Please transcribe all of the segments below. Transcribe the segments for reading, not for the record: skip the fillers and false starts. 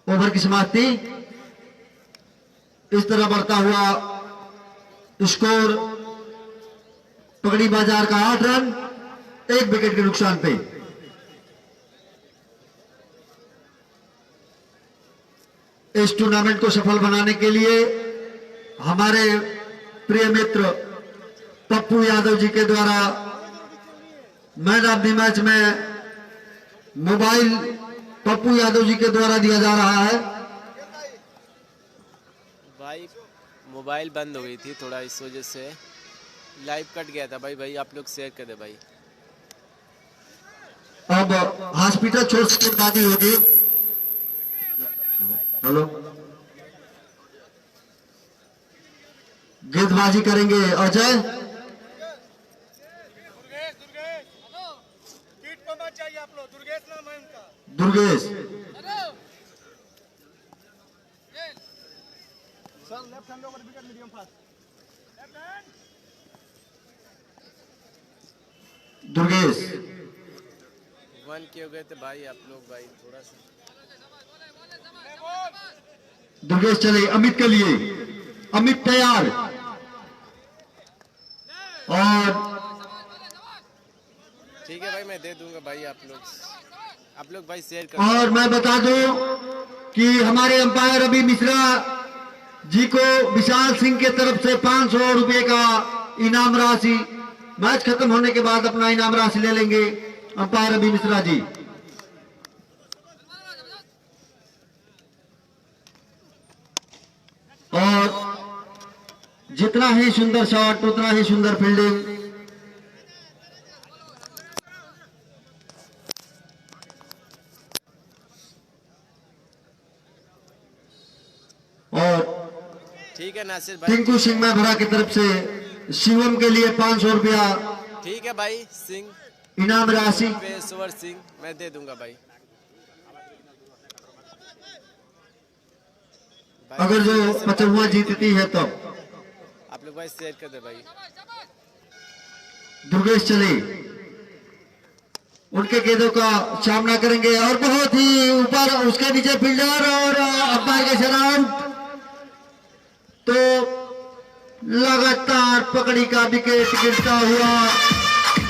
Over की समाप्ति। इस तरह बढ़ता हुआ स्कोर पगड़ी बाजार का 8 रन 1 विकेट के नुकसान पे। इस टूर्नामेंट को सफल बनाने के लिए हमारे प्रिय मित्र पप्पू यादव जी के द्वारा मैन ऑफ द मैच में मोबाइल पप्पू यादव जी के द्वारा दिया जा रहा है। भाई मोबाइल बंद हो गई थी थोड़ा, इस वजह से लाइव कट गया था। भाई आप लोग शेयर कर दे भाई। अब हॉस्पिटल छोड़ से बाजी होगी। हेलो, गेंदबाजी करेंगे अजय। दुर्गेश दुर्गेश 1 के हो गए थे भाई आप लोग। भाई थोड़ा सा दुर्गेश चले अमित के लिए। अमित तैयार और ठीक है भाई, मैं दे दूंगा भाई। आप लोग भाई शेयर कर। और मैं बता दूं कि हमारे अंपायर अभी मिश्रा जी को विशाल सिंह के तरफ से 500 रुपए का इनाम राशि, मैच खत्म होने के बाद अपना इनाम राशि ले लेंगे अंपायर अभी मिश्रा जी। और जितना ही सुंदर शॉट उतना ही सुंदर फील्डिंग। और ठीक है नासिर भाई। टिंकू सिंह में भरा की तरफ से शिवम के लिए 500 रुपया ठीक है भाई। सिंह इनाम राशि पेशवर सिंह मैं दे दूंगा भाई। अगर जो 55 जीतती है तो आप लोग भाई शेयर कर दे भाई। दुर्गेश चले उनके गेंदों का सामना करेंगे और बहुत ही ऊपर उसके नीचे फील्डर और अंपायर के शराउट। तो लगातार पकड़ी का विकेट गिरता हुआ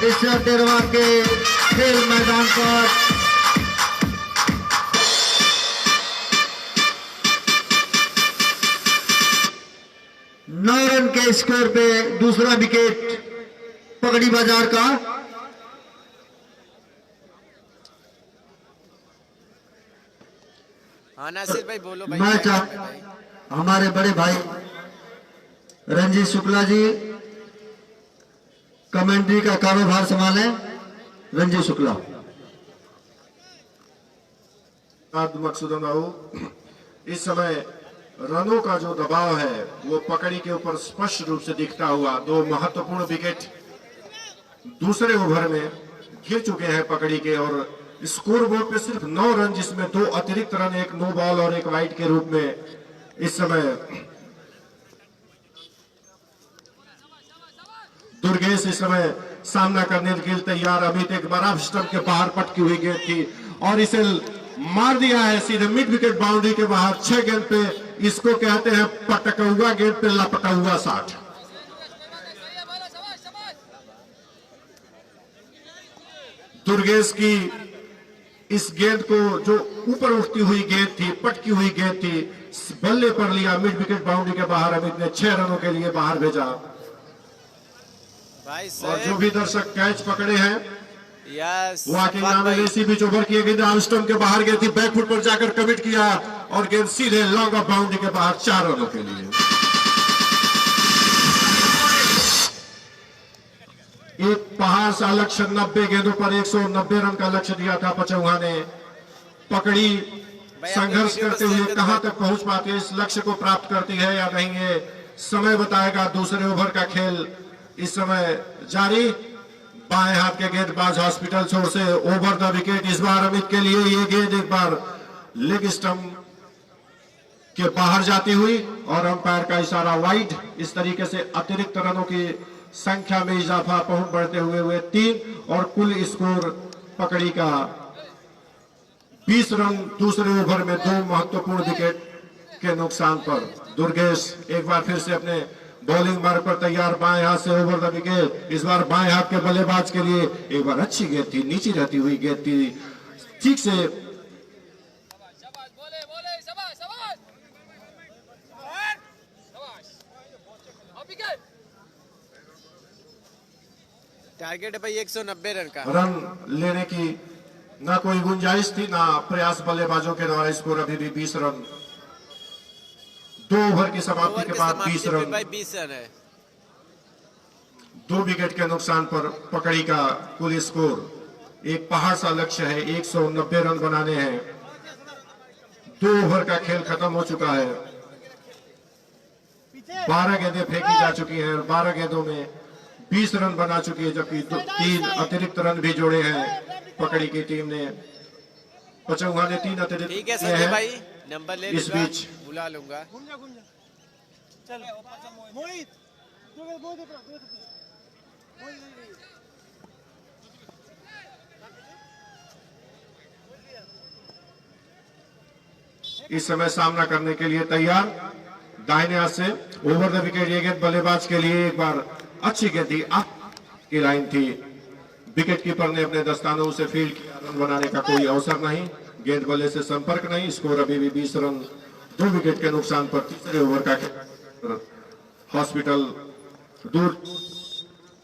इस देरवा के खेल मैदान पर। नौ रन के स्कोर पे दूसरा विकेट पगड़ी बाजार का। हाँ नासिर भाई बोलो भाई। मैच हमारे बड़े भाई रंजीत शुक्ला जी कमेंट्री का कारोबार संभालें। रंजीत शुक्ला। मकसूदन बाबू, इस समय रनों का जो दबाव है वो पकड़ी के ऊपर स्पष्ट रूप से दिखता हुआ 2 महत्वपूर्ण विकेट दूसरे ओवर में गिर चुके हैं पकड़ी के। और स्कोर बोर्ड पे सिर्फ 9 रन, जिसमें 2 अतिरिक्त रन, 1 नो बॉल और 1 वाइड के रूप में इस समय दुर्गेश इस समय सामना करने के लिए तैयार। अमित एक बड़ा स्टंप के बाहर पटकी हुई गेंद थी और इसे मार दिया है सीधे मिड विकेट बाउंड्री के बाहर। 6 गेंद पे इसको कहते हैं पटकुआ गेंद पे लपटा शॉट। दुर्गेश की इस गेंद को जो ऊपर उठती हुई गेंद थी, पटकी हुई गेंद थी, बल्ले पर लिया मिड विकेट बाउंड्री के बाहर। अमित ने 6 रनों के लिए बाहर भेजा। और जो भी दर्शक कैच पकड़े हैं इसी बीच ओवर किए गेंद स्टंप के बाहर गई थी, बैकफुट पर जाकर कमिट किया और गेंद सीधे लॉन्ग ऑफ बाउंड्री के बाहर 4 रनों के लिए। एक पहाड़ सा लक्ष्य 90 गेंदों पर 190 रन का लक्ष्य दिया था पचौहा ने। पकड़ी संघर्ष करते हुए कहां तक पहुंच पाती है, इस लक्ष्य को प्राप्त करती है या नहीं, ये समय बताएगा। दूसरे ओवर का खेल इस समय जारी। बाएं हाथ के गेंदबाज हॉस्पिटल छोर से ओवर द विकेट इस बार अमित के लिए। ये गेंद एक बार लेग स्टंप के बाहर जाती हुई और अंपायर का इशारा वाइड। इस तरीके से अतिरिक्त रनों की संख्या में इजाफा पहुंच बढ़ते हुए 3 और कुल स्कोर पकड़ी का 20 रन दूसरे ओवर में 2 महत्वपूर्ण विकेट के नुकसान पर। दुर्गेश एक बार फिर से अपने बॉलिंग मार्ग पर तैयार, बाएं हाथ से ओवर द विकेट। इस बार बाएं हाथ के बल्लेबाज के लिए एक बार अच्छी गेंद थी, नीचे रहती हुई गेंद थी, ठीक से टारगेट है भाई 190 रन का। रन लेने की ना कोई गुंजाइश थी, ना प्रयास बल्लेबाजों के द्वारा। स्कोर अभी भी 20 रन। 2 ओवर की समाप्ति के बाद 20 रन। भाई 20 रन है। 2 विकेट के नुकसान पर पकड़ी का कुल स्कोर एक पहाड़ सा लक्ष्य है, 190 रन बनाने हैं। 2 ओवर का खेल खत्म हो चुका है। 12 गेंदें फेंकी जा चुकी हैं और 12 गेंदों में 20 रन बना चुकी है, जबकि 3 अतिरिक्त रन भी जोड़े हैं पकड़ी की टीम ने। पचौहा ने 3 अतिरिक्त ठीक है किए संजय हैं। भाई, नंबर ले इस लूंगा, बीच बुला लूंगा। इस समय सामना करने के लिए तैयार, दाहिने हाथ से ओवर द विकेट। ये गेंद बल्लेबाज के लिए एक बार अच्छी गेंद थी, की लाइन थी। विकेट कीपर ने अपने दस्तानों से फील्ड किया, रन बनाने का कोई अवसर नहीं, गेंद बल्ले से संपर्क नहीं। स्कोर अभी भी 20 रन। 2 विकेट के नुकसान पर तीसरे ओवर का खेल हॉस्पिटल दूर।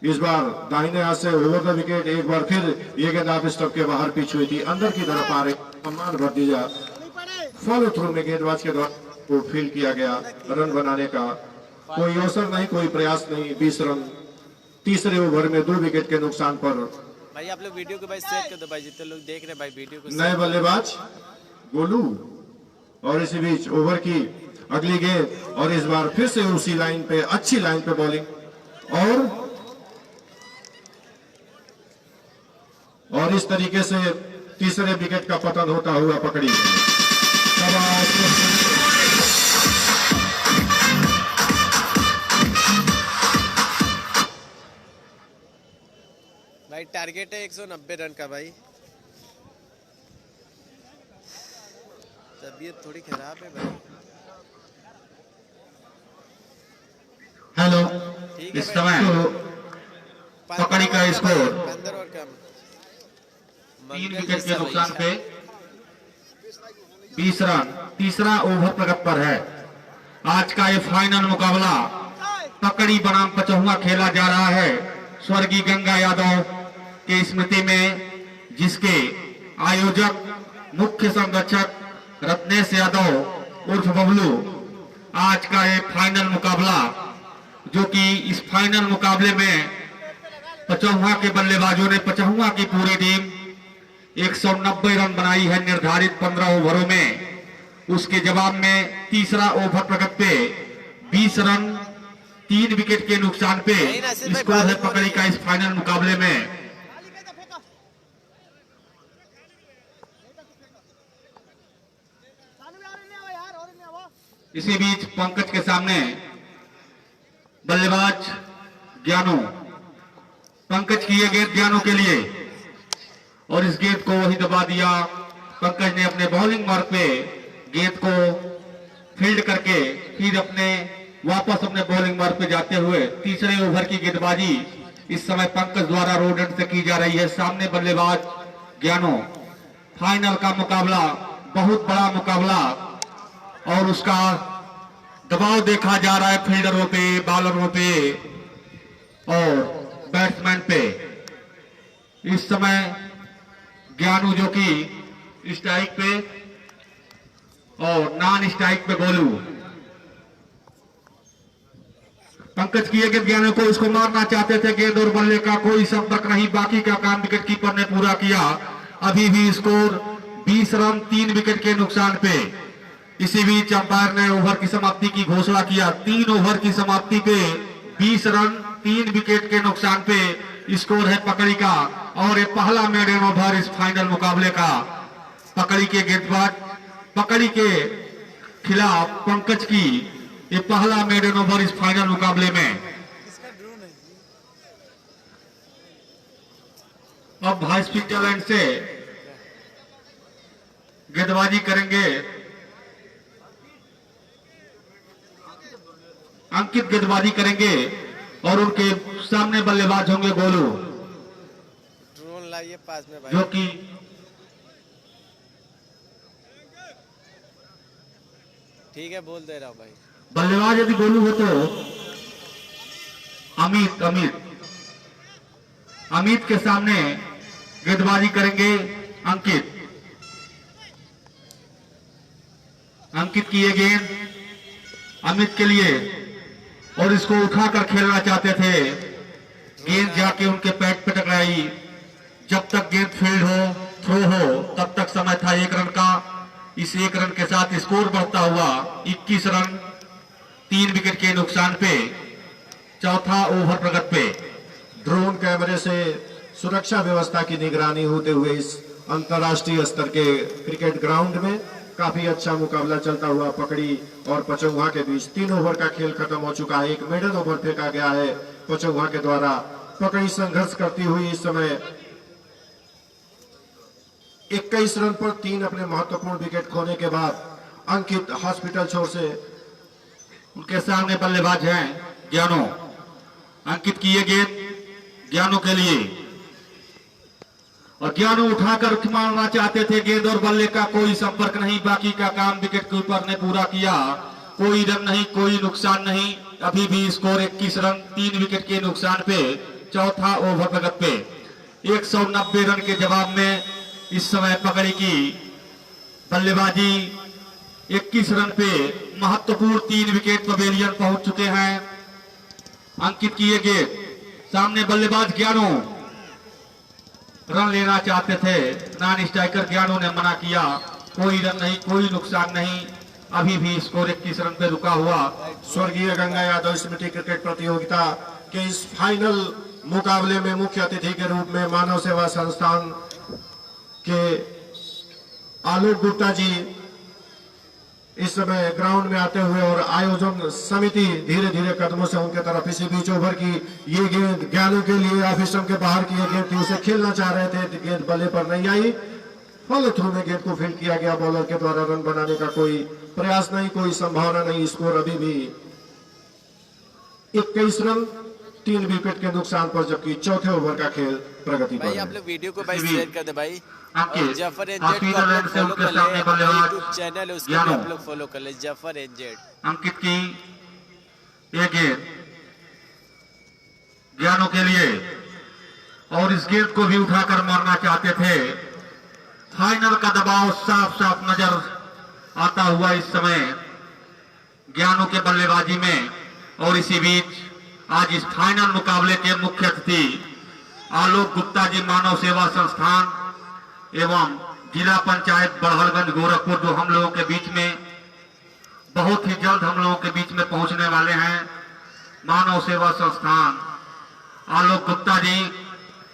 इस बार दाहिने हाथ से ओवर द विकेट। एक बार फिर ये गेंद ऑफ स्टंप के बाहर पिच हुई थी, अंदर की तरफ आ रही। सम्मान भतीजा फॉलो थ्रू में गेंदबाज के द्वारा फील्ड किया गया, रन बनाने का कोई अवसर नहीं, कोई प्रयास नहीं। 20 रन तीसरे ओवर में 2 विकेट के नुकसान पर। भाई आप लोग वीडियो को भाई शेयर कर दो भाई, जितने लोग देख रहे हैं भाई वीडियो को। नए बल्लेबाज गोलू, और इसी बीच ओवर की अगली गेंद, और इस बार फिर से उसी लाइन पे, अच्छी लाइन पे बॉलिंग, और इस तरीके से तीसरे विकेट का पतन होता हुआ पकड़ी। भाई टारगेट है 190 रन का भाई। तबीयत थोड़ी खराब है भाई। हेलो, ठीक है इस भाई। समय पकड़ी का स्कोर 15 और कम। 3 विकेट के नुकसान पे 20 रन। तीसरा ओवर प्रगति पर है। आज का ये फाइनल मुकाबला पकड़ी बनाम पचहुआ खेला जा रहा है स्वर्गीय गंगा यादव के स्मृति में, जिसके आयोजक मुख्य संरक्षक रत्नेश यादव उर्फ बबलू। आज का ये फाइनल मुकाबला, जो कि इस फाइनल मुकाबले में पचहुआ के बल्लेबाजों ने, पचहुआ की पूरी टीम 190 रन बनाई है निर्धारित 15 ओवरों में। उसके जवाब में तीसरा ओवर प्रगति पे 20 रन 3 विकेट के नुकसान पे स्कोर है पकड़ी का इस फाइनल मुकाबले में। इसी बीच पंकज के सामने बल्लेबाज ज्ञानू। पंकज की यह गेंद ज्ञानू के लिए, और इस गेंद को वही दबा दिया। पंकज ने अपने बॉलिंग मार्ग पे गेंद को फील्ड करके फिर वापस अपने बॉलिंग मार्ग पे जाते हुए तीसरे ओवर की गेंदबाजी इस समय पंकज द्वारा रोड एंड से की जा रही है। सामने बल्लेबाज ज्ञानू। फाइनल का मुकाबला बहुत बड़ा मुकाबला, और उसका दबाव देखा जा रहा है फील्डरों पे, बॉलरों पे और बैट्समैन पे। इस समय ज्ञानू जो कि स्ट्राइक पे और नॉन स्ट्राइक पे गोलू। पंकज की गेंद ज्ञानू को इसको मारना चाहते थे, गेंद और बल्ले का कोई संपर्क नहीं। बाकी का काम विकेट कीपर ने पूरा किया। अभी भी स्कोर 20 रन 3 विकेट के नुकसान पे। इसी बीच अंपायर ने ओवर की समाप्ति की घोषणा किया। 3 ओवर की समाप्ति पे 20 रन 3 विकेट के नुकसान पे स्कोर है पकड़ी का, और ये पहला मेडन ओवर इस फाइनल मुकाबले का। पकड़ी के गेंदबाज, पकड़ी के खिलाफ पंकज की ये पहला मेडन ओवर इस फाइनल मुकाबले में। अब हाई स्पीड टैलेंट से गेंदबाजी करेंगे अंकित, गेंदबाजी करेंगे और उनके सामने बल्लेबाज होंगे गोलू, ड्रोन लाइए पास में भाई। जो कि ठीक है, बोल दे रहा हूँ भाई। बल्लेबाज यदि गोलू हो तो अमित के सामने गेंदबाजी करेंगे अंकित। अंकित की ये गेंद अमित के लिए, और इसको उठाकर खेलना चाहते थे, गेंद जाके उनके पैड पे टकराई। जब तक गेंद फील्ड हो, थ्रो हो, तब तक समय था 1 रन का। इस 1 रन के साथ स्कोर बढ़ता हुआ 21 रन 3 विकेट के नुकसान पे, चौथा ओवर प्रगति पे। ड्रोन कैमरे से सुरक्षा व्यवस्था की निगरानी होते हुए इस अंतर्राष्ट्रीय स्तर के क्रिकेट ग्राउंड में काफी अच्छा मुकाबला चलता हुआ पकड़ी और पचौहा के बीच 3 ओवर का खेल खत्म हो चुका है। एक मेडल ओवर फेंका गया है पचौहा के द्वारा। पकड़ी संघर्ष करती हुई इस समय 21 रन पर 3 अपने महत्वपूर्ण विकेट खोने के बाद अंकित हॉस्पिटल छोर से उनके सामने बल्लेबाज हैं ज्ञानो। अंकित की ये गेंद ज्ञानो के लिए, और ज्ञानो उठाकर मारना चाहते थे गेंद, और बल्ले का कोई संपर्क नहीं। बाकी का काम विकेट कीपर ने पूरा किया। कोई रन नहीं, कोई नुकसान नहीं। अभी भी स्कोर 21 रन 3 विकेट के नुकसान पे, चौथा ओवर प्रगति पे। 190 रन के जवाब में इस समय पकड़ी की बल्लेबाजी 21 रन पे महत्वपूर्ण 3 विकेट पवेलियन पहुंच चुके हैं। अंकित की ये गेंद सामने बल्लेबाज ज्ञानो रन लेना चाहते थे, नॉन स्ट्राइकर ज्ञानो ने मना किया। कोई रन नहीं, कोई नुकसान नहीं। अभी भी स्कोर 21 रन पे रुका हुआ। स्वर्गीय गंगा यादव स्मृति क्रिकेट प्रतियोगिता के इस फाइनल मुकाबले में मुख्य अतिथि के रूप में मानव सेवा संस्थान के आलोक गुप्ता जी इस समय ग्राउंड में आते हुए, और आयोजन समिति धीरे धीरे कदमों से उनके तरफ इसी बीच ओवर की ये गेंद ज्ञानों के लिए ऑफ स्टंप के बाहर की ये गेंद थी, उसे खेलना चाह रहे थे, गेंद बल्ले पर नहीं आई। फॉलो थ्रू में गेंद को फील्ड किया गया। बॉलर के द्वारा रन बनाने का कोई प्रयास नहीं, कोई संभावना नहीं। स्कोर अभी भी 21 रन 3 विकेट के नुकसान पर, जबकि चौथे ओवर का खेल प्रगति पर भाई है। आप लोग वीडियो को भाई शेयर कर दे भाई। अंकित, और जफर एनजेड काफी को आप लोग रन से फॉलो उनके कर ले, सामने बल्लेबाज यूट्यूब चैनल है उसको भी ज्ञानो। आप लोग फॉलो कर ले, जफर एनजेड। अंकित की ये गेंद ज्ञानो के लिए, और इस गेंद को भी उठाकर मारना चाहते थे। फाइनल का दबाव साफ साफ नजर आता हुआ इस समय ज्ञानो के बल्लेबाजी में। और इसी बीच आज इस फाइनल मुकाबले के मुख्य अतिथि आलोक गुप्ता जी, मानव सेवा संस्थान एवं जिला पंचायत बड़हलगंज गोरखपुर, जो हम लोगों के बीच में बहुत ही जल्द हम लोगों के बीच में पहुंचने वाले हैं। मानव सेवा संस्थान आलोक गुप्ता जी,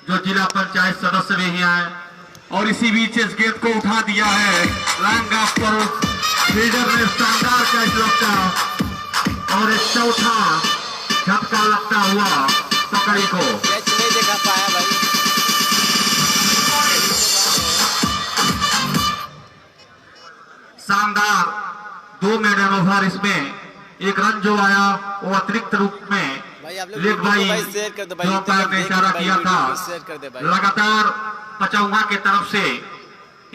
जो जिला पंचायत सदस्य भी हैं। और इसी बीच इस गेंद को उठा दिया है लॉन्ग ऑफ पर, फील्डर ने शानदार कैच लगता, और एक चौथा झटका लगता हुआ पकड़ी को। कैच नहीं देखा पाया भाई। शानदार 2 मेडल ओवर, इसमें 1 रन जो आया वो अतिरिक्त रूप में भाई आप लोग लेग वीडियो को भाई शेयर कर दो भाई। जो अंपायर ने इशारा भाई किया था, वीडियो को शेयर कर दे भाई। लगातार पचौहा के तरफ से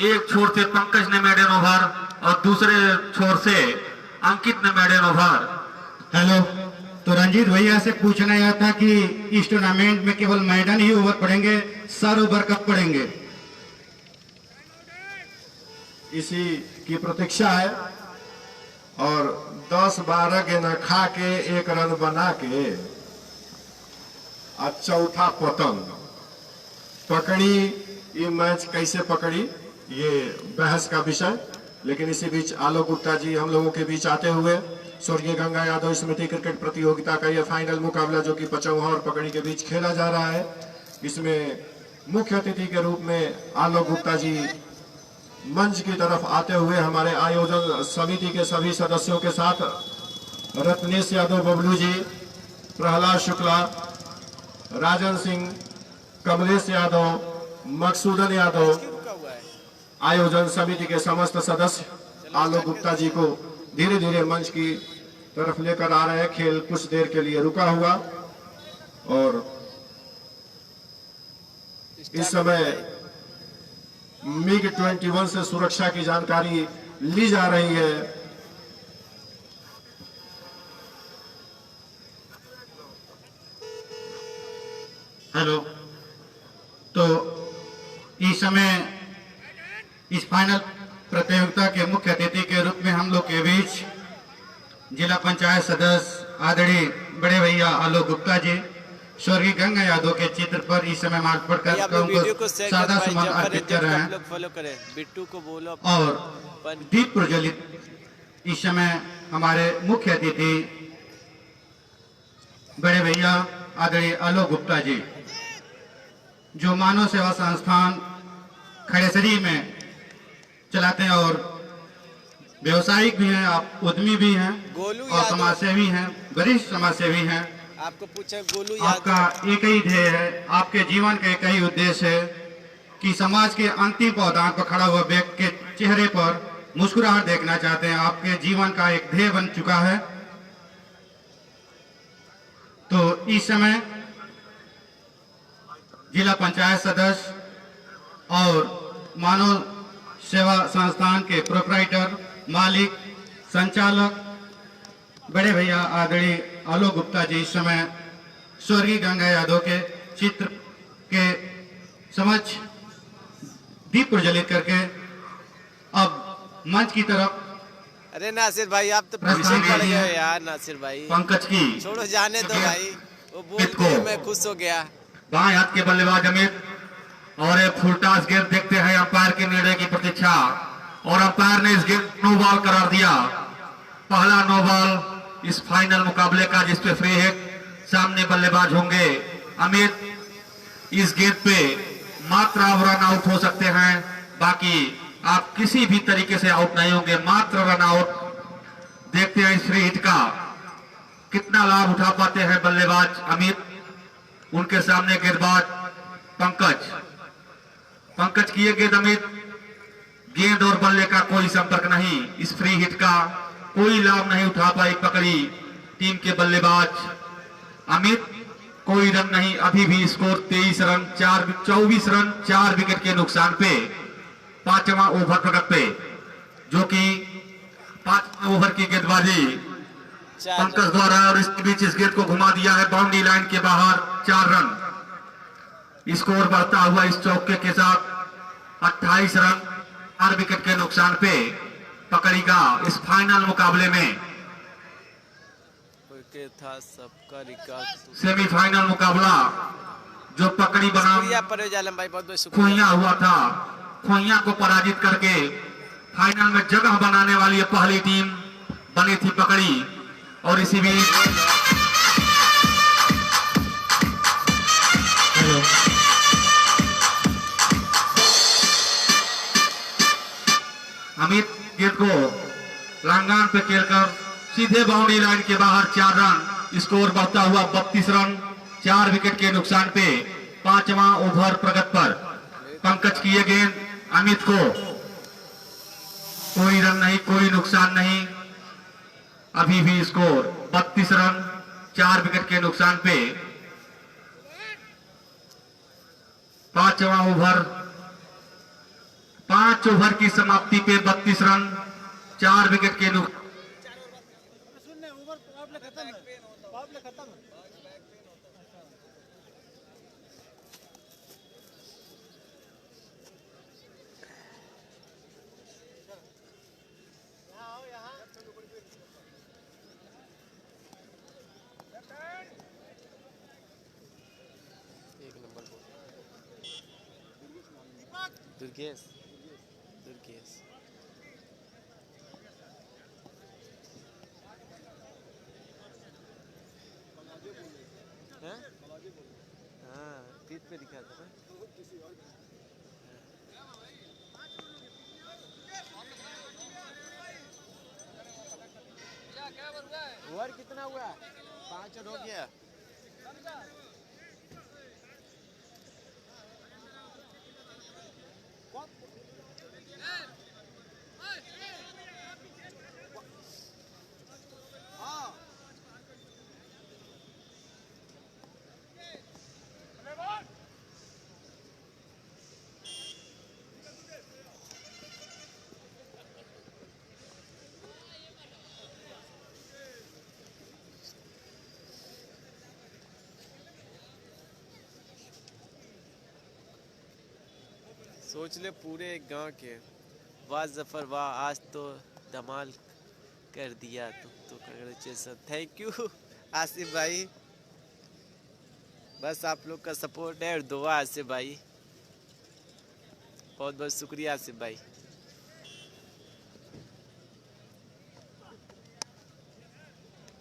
एक छोर से पंकज ने मेडल ओवर और दूसरे छोर से अंकित ने मेडल ओवर। हेलो, तो रंजीत भैया से पूछना यह था कि इस टूर्नामेंट में केवल मैडन ही ओवर पड़ेंगे, सर ओवर कब पड़ेंगे? इसी की प्रतीक्षा है। और 10-12 गेंद खा के 1 रन बना के और चौथा पतंग पकड़ी। ये मैच कैसे पकड़ी ये बहस का विषय। लेकिन इसी बीच आलोक गुप्ता जी हम लोगों के बीच आते हुए स्वर्गीय गंगा यादव स्मृति क्रिकेट प्रतियोगिता का यह फाइनल मुकाबला जो कि पचौहा और पकड़ी के बीच खेला जा रहा है, इसमें मुख्य अतिथि के रूप में आलोक गुप्ता जी मंच की तरफ आते हुए हमारे आयोजन समिति के सभी सदस्यों के साथ रत्नेश यादव, बबलू जी, प्रहलाद शुक्ला, राजन सिंह, कमलेश यादव, मकसूदन यादव, आयोजन समिति के समस्त सदस्य आलोक गुप्ता जी को धीरे धीरे मंच की तरफ लेकर आ रहे हैं। खेल कुछ देर के लिए रुका हुआ और इस समय मिग 21 से सुरक्षा की जानकारी ली जा रही है। हेलो, तो इस समय इस फाइनल प्रतियोगिता के मुख्य अतिथि के रूप में हम लोग के बीच जिला पंचायत सदस्य आदरणीय बड़े भैया आलोक गुप्ता जी स्वर्गीय गंगा यादव के चित्र पर इस समय मार्च पर भाई आप लोग वीडियो को शेयर सादा करें, सम्मान जफर अर्पित इज्जत कर रहे आप हैं लोग फॉलो करें, बिट्टू को बोलो और दीप प्रज्वलित इस समय हमारे मुख्य अतिथि बड़े भैया आदरणीय आलोक गुप्ता जी जो मानव सेवा संस्थान खड़ेसरी में चलाते हैं और व्यवसायिक भी हैं, आप उद्यमी भी हैं गोलू और यादव। समाजसेवी हैं, वरिष्ठ समाजसेवी हैं। आपको पूछे गोलू आपका यादव। एक ही ध्येय है, आपके जीवन का एक ही उद्देश्य है कि समाज के अंतिम पावदान पर खड़ा हुआ व्यक्ति के चेहरे पर मुस्कुराहट देखना चाहते हैं। आपके जीवन का एक ध्येय बन चुका है। तो इस समय जिला पंचायत सदस्य और मानव सेवा संस्थान के प्रोपराइटर, मालिक, संचालक बड़े भैया आदरणीय आलोक गुप्ता जी इस समय स्वर्गीय गंगा यादव के चित्र के समक्ष दीप प्रज्वलित करके अब मंच की तरफ अरे नासिर भाई आप तो प्रस्थान पीछे पड़ कीजिए। गए यार। नासिर भाई पंकज की छोड़ो, जाने दो भाई, वो बोल को। के मैं खुश हो गया। बाएं हाथ के बल्लेबाज अमित और एक फुलटास गेंद देखते हैं अंपायर के निर्णय की प्रतीक्षा और अंपायर ने इस गेंद नो बॉल करार दिया। पहला नो बॉल इस फाइनल मुकाबले का जिसपे फ्री हिट, सामने बल्लेबाज होंगे अमित। इस गेंद पे मात्र आप रन आउट हो सकते हैं, बाकी आप किसी भी तरीके से आउट नहीं होंगे, मात्र रन आउट। देखते हैं इस फ्री हिट का कितना लाभ उठा पाते हैं बल्लेबाज अमित। उनके सामने गेंदबाज पंकज की ये गेंद अमित, गेंद और बल्ले का कोई संपर्क नहीं। इस फ्री हिट का कोई लाभ नहीं उठा पाई पकड़ी टीम के बल्लेबाज अमित। कोई रन नहीं, अभी भी स्कोर 23 रन 24 रन 4 विकेट के नुकसान पे। पांचवा ओवर प्रगति पे जो कि 5 ओवर की गेंदबाजी पंकज द्वारा और इसके बीच इस गेंद को घुमा दिया है बाउंड्री लाइन के बाहर। 4 रन स्कोर बढ़ता हुआ इस चौके के साथ 28 रन 4 विकेट के नुकसान पे पकड़ेगा इस फाइनल मुकाबले में। था सबका रिकॉर्ड सेमीफाइनल मुकाबला जो पकड़ी बनाम शुक्रिया परवेज आलम भाई, बहुत बहुत शुक्रिया। खोइया हुआ था। खोइया को पराजित करके फाइनल में जगह बनाने वाली पहली टीम बनी थी पकड़ी। और इसी बीच अमित गेंद को लांगान पे खेलकर सीधे बाउंड्री लाइन के बाहर 4 रन। स्कोर बढ़ता हुआ 32 रन 4 विकेट के नुकसान पे। 5वां ओवर प्रगति पर पंकज की ये गेंद अमित को, कोई रन नहीं, कोई नुकसान नहीं। अभी भी स्कोर 32 रन 4 विकेट के नुकसान पे। 5वां ओवर 5 ओवर की समाप्ति पे 32 रन 4 विकेट के नुकसान। दुर्गेश दुर्गेश हाँ तीत पे दिखा था ना। ओवर कितना हुआ? 5 रन हो गया। सोच ले पूरे गांव के, वाह जफर वाह, आज तो धमाल कर दिया तुम तो, कांग्रेचुलेसन। थैंक यू आसिफ भाई, बस आप लोग का सपोर्ट है और दुआ आसिफ भाई, बहुत बहुत शुक्रिया आसिफ भाई।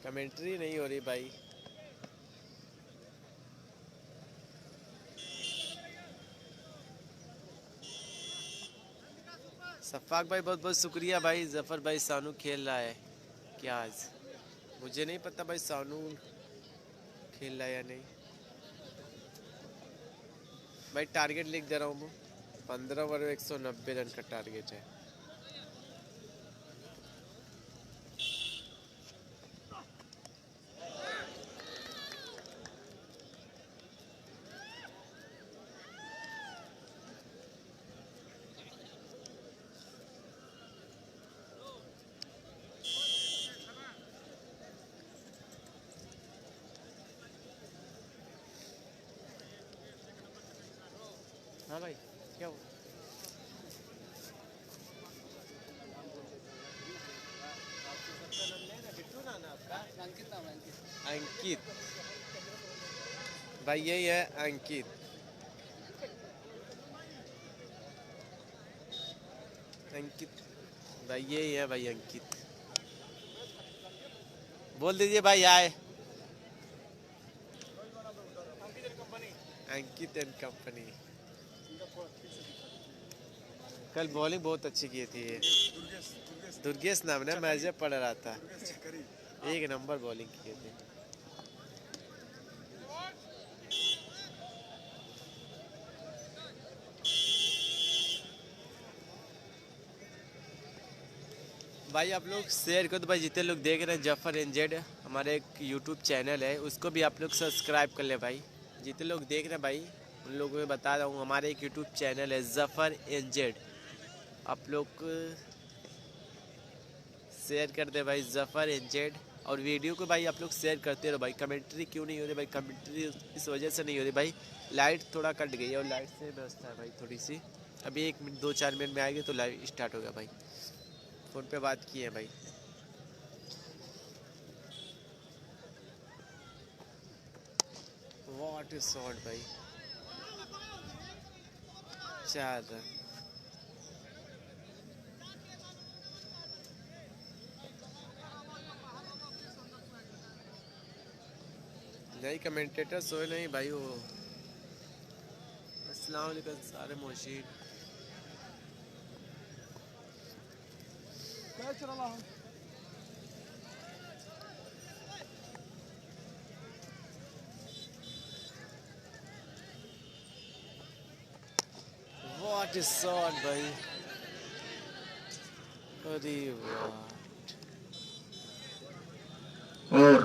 कमेंट्री नहीं हो रही भाई। सफाक भाई बहुत बहुत शुक्रिया भाई। जफर भाई सानू खेल रहा है क्या आज? मुझे नहीं पता भाई सानू खेल रहा है या नहीं भाई। टारगेट लिख दे रहा हूँ मैं, 15 ओवर 190 रन का टारगेट है। हाँ भाई क्या हुआ? अंकित भाई, यही है अंकित। अंकित भाई यही है भाई अंकित। बोल दीजिए भाई आए। अंकित एंड कंपनी। कल बॉलिंग बहुत अच्छी की थी ये। दुर्गेश नाम ने, मैच में पढ़ रहा था, एक नंबर बॉलिंग किए थे। भाई आप लोग शेयर करो तो भाई, जितने लोग देख रहे हैं जफर एनजेड, हमारे एक यूट्यूब चैनल है, उसको भी आप लोग सब्सक्राइब कर ले भाई। जितने लोग देख रहे हैं भाई उन लोगों को बता रहा हूँ, हमारे एक यूट्यूब चैनल है जफर एनजेड, आप लोग शेयर कर दे भाई जफर एनजेड। और वीडियो को भाई आप लोग शेयर करते रहो भाई। कमेंट्री क्यों नहीं हो रही भाई? कमेंट्री इस वजह से नहीं हो रही भाई, लाइट थोड़ा कट गई है और लाइट से व्यवस्था है भाई थोड़ी सी। अभी 1 मिनट 2-4 मिनट में आएगी तो लाइव स्टार्ट होगा भाई। फ़ोन पे बात की है भाई। व्हाट इज शॉट भाई, 4 रन। नहीं कमेंटेटर सोए नहीं भाई वो। अस्सलाम वालेकुम सारे मोशीन। What is shot भाई, अरे वाह। और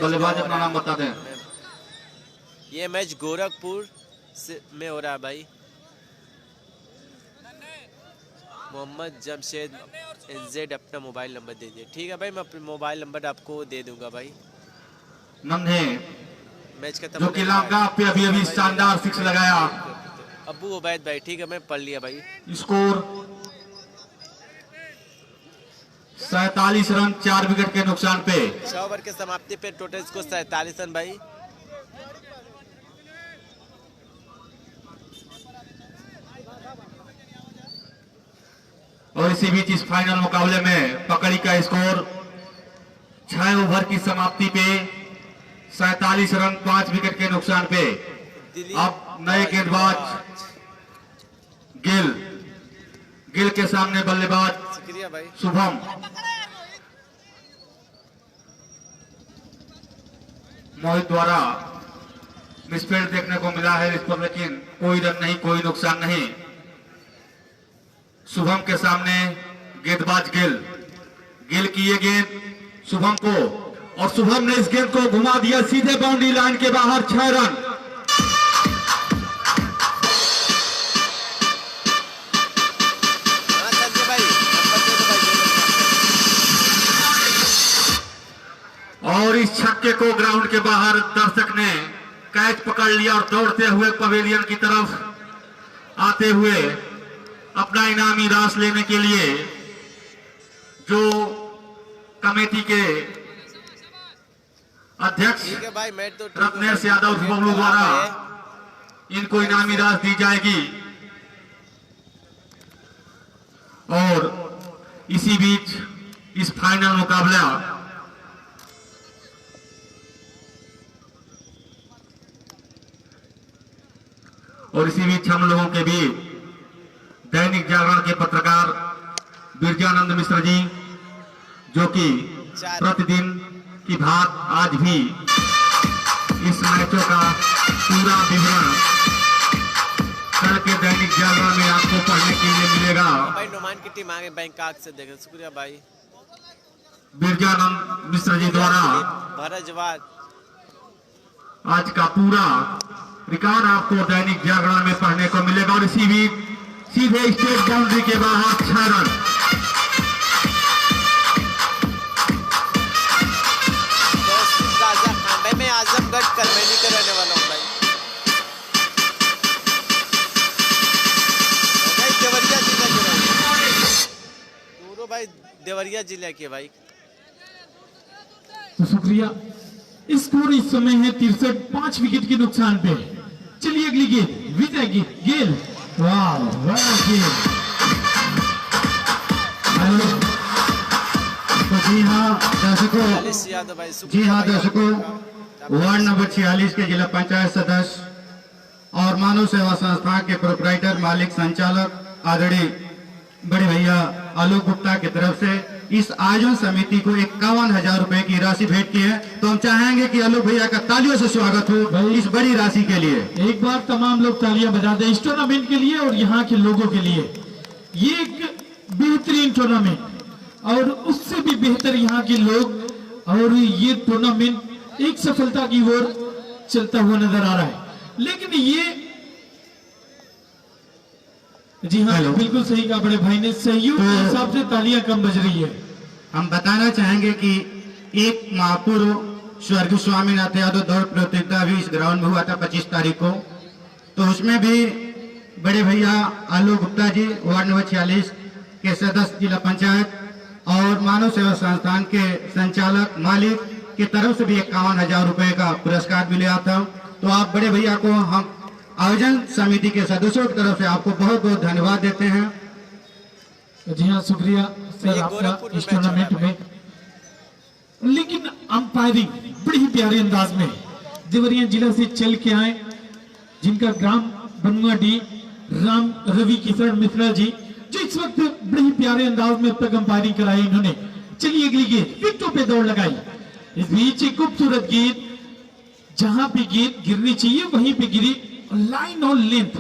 बल्लेबाज अपना नाम बता दें। ये मैच गोरखपुर में हो रहा है भाई। मोहम्मद जमशेद एनजेड अपना मोबाइल नंबर दे दिए। ठीक है भाई, मैं अपना मोबाइल नंबर आपको दे दूंगा भाई। नन्हे मैच का जो कि लांगा पे अभी शानदार 6 लगाया। अब्बू उबैद भाई, ठीक है मैं पढ़ लिया भाई। स्कोर 47 रन 4 विकेट के नुकसान पे। 6 ओवर के समाप्ति पे टोटल स्कोर 47 रन भाई। और इसी बीच इस फाइनल मुकाबले में पकड़ी का स्कोर 6 ओवर की समाप्ति पे 47 रन 5 विकेट के नुकसान पे। अब नए गेंदबाज गिल के सामने बल्लेबाज शुक्रिया भाई शुभम। मोहित द्वारा मिसफील्ड देखने को मिला है इस पर, लेकिन कोई रन नहीं, कोई नुकसान नहीं। शुभम के सामने गेंदबाज गिल की ये गेंद शुभम को, और शुभम ने इस गेंद को घुमा दिया सीधे बाउंड्री लाइन के बाहर। 6 रन। इस छक्के को ग्राउंड के बाहर दर्शक ने कैच पकड़ लिया और दौड़ते हुए पवेलियन की तरफ आते हुए अपना इनामी राशि लेने के लिए जो कमेटी के अध्यक्ष ठीक है भाई, मैच तो रत्नेश यादव बबलू द्वारा इनको इनामी राशि दी जाएगी। और इसी बीच इस फाइनल मुकाबला और इसी बीच हम लोगों के बीच दैनिक जागरण के पत्रकार बिरजानंद मिश्र जी, जो कि प्रतिदिन की भांति आज भी इस मैचों का पूरा विवरण कल के दैनिक जागरण में आपको पढ़ने के लिए मिलेगा। भाई नुमान की टीम आगे बैंकॉक से देखें, शुक्रिया भाई बिरजानंद मिश्र जी द्वारा भरजवाज। आज का पूरा रिकॉर्ड आपको दैनिक जागरण में पढ़ने को मिलेगा। और इसी बीच सीधे स्टेट बाउंड्री के बाहर 6 रन। राजा खान भाई, मैं आजमगढ़ करमेली का रहने वाला हूँ भाई। देवरिया जिला के दोनों भाई, देवरिया जिला के भाई। तो शुक्रिया। स्कोर इस समय है 63, 5 विकेट के नुकसान पे। चलिए अगली गेंद, विजय गेल। वाह वाह गेल। तो जी हाँ दर्शकों, यादव भाई, जी हाँ दर्शकों, वार्ड नंबर 46 के जिला पंचायत सदस्य और मानव सेवा संस्थान के प्रोपराइटर मालिक संचालक आदरणीय बड़े भैया आलोक गुप्ता की तरफ से इस आयोजन समिति को 51,000 रुपए की राशि भेंट की है। तो हम चाहेंगे कि आलोक भैया का तालियों से स्वागत हो इस बड़ी राशि के लिए। एक बार तमाम लोग तालियां बजा दें इस टूर्नामेंट के लिए और यहाँ के लोगों के लिए। ये एक बेहतरीन टूर्नामेंट और उससे भी बेहतर यहाँ के लोग, और ये टूर्नामेंट एक सफलता की ओर चलता हुआ नजर आ रहा है। लेकिन ये जी हाँ बिल्कुल सही कहा बड़े भाई ने, सहयोग के हिसाब से तालियां कम बज रही है। हम बताना चाहेंगे कि एक महापूर्व स्वर्गीय स्वामीनाथ यादव दौड़ प्रतियोगिता भी इस ग्राउंड में हुआ था 25 तारीख को। तो उसमें भी बड़े भैया आलोक गुप्ता जी वार्ड नंबर 46 के सदस्य जिला पंचायत और मानव सेवा संस्थान के संचालक मालिक की तरफ से भी 51,000 रुपए का पुरस्कार मिला था। तो आप बड़े भैया को हम आयोजन समिति के सदस्यों की तरफ से आपको बहुत बहुत धन्यवाद देते हैं। जी हाँ शुक्रिया सर आपका इस टूर्नामेंट में। लेकिन अंपायरिंग बड़ी ही प्यारे अंदाज में देवरिया जिला से चल के आए, जिनका ग्राम बनुआडी राम रवि किशन मिश्रा जी, जो इस वक्त बड़े ही प्यारे अंदाज में अब तक अंपायरिंग कराई इन्होंने। चलिए अगली गेंद, विकेटों पे दौड़ लगाई। इस बीच एक खूबसूरत गेंद, जहां पे गेंद गिरनी चाहिए वहीं पे गिरी। लाइन और लेंथ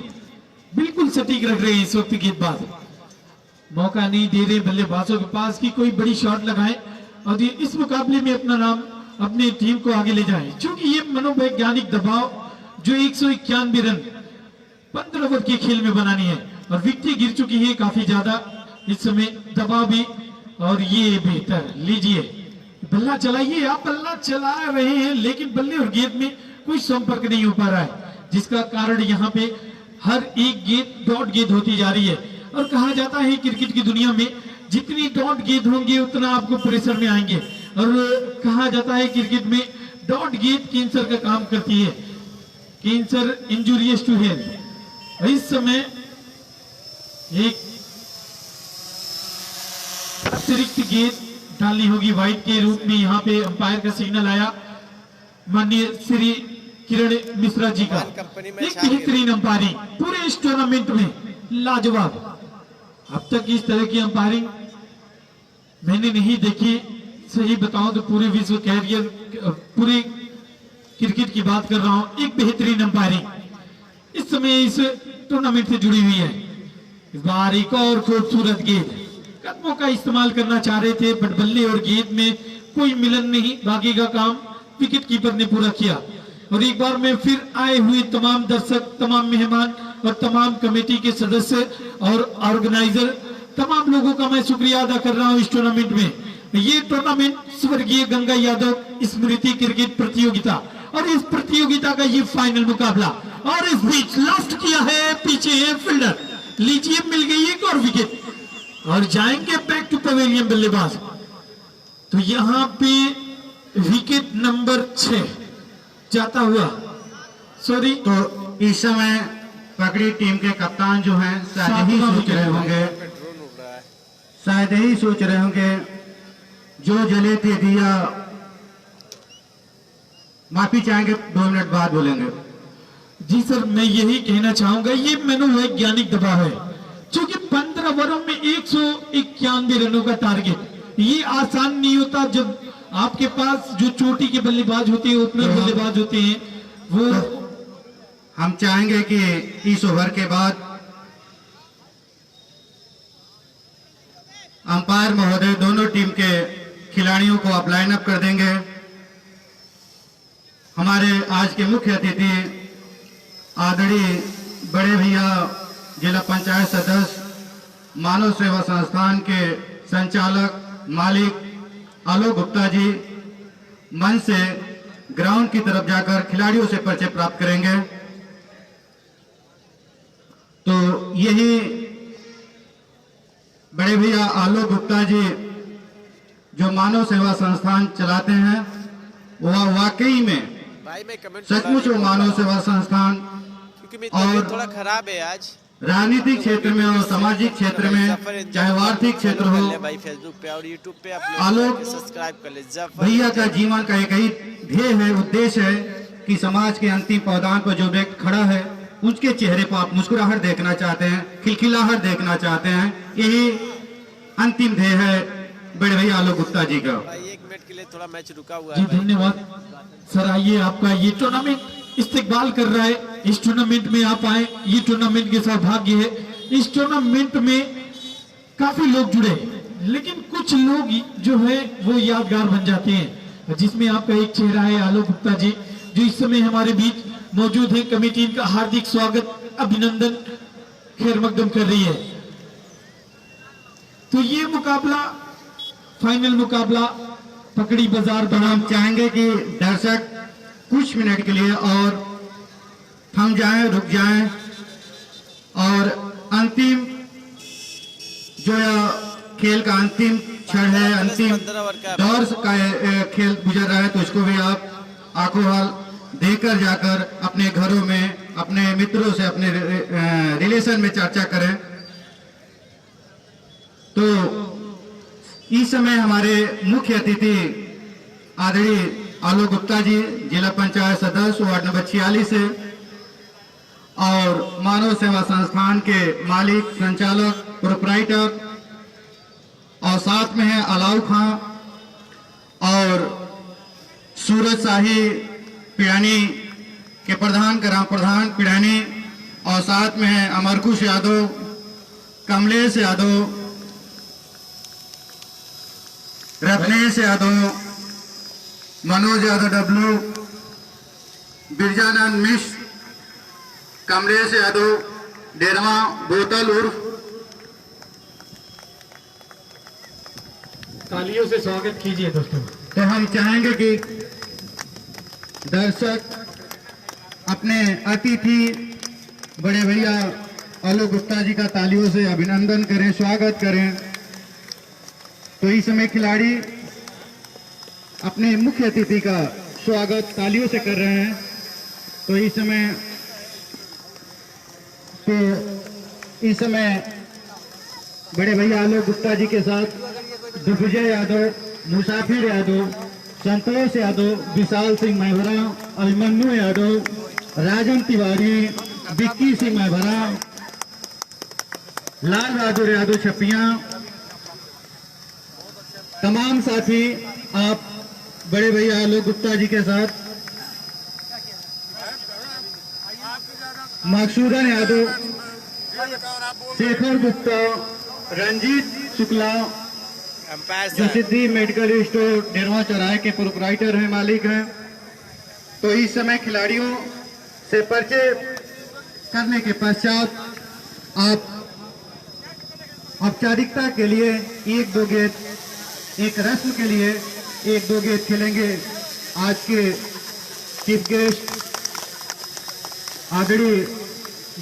बिल्कुल सटीक रख रहे हैं इस वक्त गेंदबाज। मौका नहीं दे रहे बल्लेबाजों के पास कि कोई बड़ी शॉट लगाए और ये इस मुकाबले में अपना नाम अपनी टीम को आगे ले जाए। क्योंकि ये मनोवैज्ञानिक दबाव जो 191 रन 15 ओवर के खेल में बनानी है, और विकेटें गिर चुकी है काफी ज्यादा इस समय, दबाव भी। और ये बेहतर लीजिए, बल्ला चलाइए। आप बल्ला चला रहे हैं लेकिन बल्ले और गेंद में कोई संपर्क नहीं हो पा रहा है, जिसका कारण यहाँ पे हर एक गेंद डॉट गेंद होती जा रही है। और कहा जाता है क्रिकेट की दुनिया में जितनी डॉट गेंद होंगे उतना आपको प्रेशर में आएंगे। और कहा जाता है क्रिकेट में डॉट गेंद कैंसर का काम करती है, कैंसर इंजूरियस टू हेल्थ। इस समय एक अतिरिक्त गेंद डालनी होगी वाइड के रूप में। यहाँ पे अंपायर का सिग्नल आया माननीय श्री किरण मिश्रा जी का। एक बेहतरीन अंपायरिंग पूरे इस टूर्नामेंट में, लाजवाब। अब तक इस तरह की अंपायरिंग मैंने नहीं देखी, सही बताऊं तो पूरे विश्व कैरियर, पूरे क्रिकेट की बात कर रहा हूं। एक बेहतरीन अंपायरिंग इस समय इस टूर्नामेंट से जुड़ी हुई है। इस बार एक और खूबसूरत गेंद, कदमों का इस्तेमाल करना चाह रहे थे बट बल्ले और गेंद में कोई मिलन नहीं। बाकी का काम विकेट कीपर ने पूरा किया। और एक बार में फिर आए हुए तमाम दर्शक, तमाम मेहमान और तमाम कमेटी के सदस्य और ऑर्गेनाइजर, तमाम लोगों का मैं शुक्रिया अदा कर रहा हूं इस टूर्नामेंट में। ये टूर्नामेंट स्वर्गीय गंगा यादव स्मृति क्रिकेट प्रतियोगिता और इस प्रतियोगिता का ये फाइनल मुकाबला। और इस बीच लास्ट किया है, पीछे है फील्डर, लीजिए मिल गई एक और विकेट और जाएंगे बैक टू पवेलियन बल्लेबाज। तो यहाँ पे विकेट नंबर 6 जाता हुआ, सॉरी, तो इस समय पकड़ी टीम के कप्तान जो हैं शायद ही सोच रहे होंगे, शायद ही सोच रहे होंगे जो जले थे दिया, माफी चाहेंगे, 2 मिनट बाद बोलेंगे। जी सर, मैं यही कहना चाहूंगा, ये मनोवैज्ञानिक दबाव है, क्योंकि 15 ओवरों में 191 रनों का टारगेट ये आसान नहीं होता। जब आपके पास जो चोटी के बल्लेबाज होते हैं, ओपनर बल्लेबाज होते हैं, वो हम चाहेंगे कि इस ओवर के बाद अंपायर महोदय दोनों टीम के खिलाड़ियों को आप लाइन अप कर देंगे। हमारे आज के मुख्य अतिथि आदरणीय बड़े भैया जिला पंचायत सदस्य, मानव सेवा संस्थान के संचालक मालिक आलोक गुप्ता जी मंच से ग्राउंड की तरफ जाकर खिलाड़ियों से परिचय प्राप्त करेंगे। तो यही बड़े भैया आलोक गुप्ता जी जो मानव सेवा संस्थान चलाते हैं, वह वाकई में भाई मैं कमेंट सचमुच वो मानव सेवा संस्थान क्योंकि मेरी तबीयत थोड़ा खराब है आज। राजनीतिक क्षेत्र में और सामाजिक क्षेत्र में, चाहे आर्थिक क्षेत्र हो, भाई फेसबुक पे और यूट्यूब पे आलोक सब्सक्राइब कर ले। भैया का जीवन का एक ही ध्येय है, उद्देश्य है कि समाज के अंतिम पायदान पर जो व्यक्ति खड़ा है उसके चेहरे पर आप मुस्कुराहट देखना चाहते हैं, खिलखिलाहट देखना चाहते हैं, यही अंतिम ध्येय है बड़े भैया आलोक गुप्ता जी का। भाई 1 मिनट के लिए थोड़ा मैच रुका हुआ जी है। धन्यवाद सर। आइए, आपका ये टूर्नामेंट इस्तेकबाल कर रहा है, इस टूर्नामेंट में आप आए, ये टूर्नामेंट के सौभाग्य है। इस टूर्नामेंट में काफी लोग जुड़े, लेकिन कुछ लोग जो है वो यादगार बन जाते हैं, जिसमें आपका एक चेहरा है आलोक गुप्ता जी, जो इस समय हमारे बीच मौजूद है। कमेटी इनका हार्दिक स्वागत, अभिनंदन, खैर मकदम कर रही है। तो ये मुकाबला, फाइनल मुकाबला पकड़ी बाजार बना। हम चाहेंगे कि दर्शक कुछ मिनट के लिए और थम जाएं, रुक जाएं और अंतिम जो खेल का अंतिम क्षण है, अंतिम दौर का खेल गुजर रहा है, तो इसको भी आप आंखों हाल देकर जाकर अपने घरों में अपने मित्रों से, अपने रिलेशन में चर्चा करें। तो इस समय हमारे मुख्य अतिथि आदरणीय आलोक गुप्ता जी, जिला पंचायत सदस्य वार्ड नंबर 46 से, और मानव सेवा संस्थान के मालिक, संचालक, प्रोप्राइटर, और साथ में है अलाउ खां और सूरज शाही पिड़ानी के प्रधान, ग्राम प्रधान पिड़ानी, और साथ में है अमरकुश यादव, कमलेश यादव, रत्नेश यादव, मनोज यादव डब्लू, बिरजानंद मिश्र, कमलेश यादव, डेरवा बोतल उर्फ। तालियों से स्वागत कीजिए दोस्तों। तो हम चाहेंगे कि दर्शक अपने अतिथि बड़े भैया आलोक गुप्ता जी का तालियों से अभिनंदन करें, स्वागत करें। तो इस समय खिलाड़ी अपने मुख्य अतिथि का स्वागत तालियों से कर रहे हैं। तो इस समय बड़े भैया आलोक गुप्ता जी के साथ दिग्विजय यादव, मुसाफिर यादव, संतोष यादव, विशाल सिंह महभरा, अभिमन्यु यादव, राजन तिवारी, विक्की सिंह महभरा, लाल बहादुर यादव छपिया, तमाम साथी आप बड़े भैया आलोक गुप्ता जी के साथ, मकसूदन यादव, शेखर गुप्ता, रंजीत शुक्ला, जो सिद्धि मेडिकल स्टोर डेरवा चौराहे के प्रोप्राइटर हैं, मालिक हैं। तो इस समय खिलाड़ियों से परिचय करने के पश्चात आप औपचारिकता के लिए 1-2 गेंद एक रस्म के लिए एक दो गेंद खेलेंगे आज के चीफ गेस्ट आदरणीय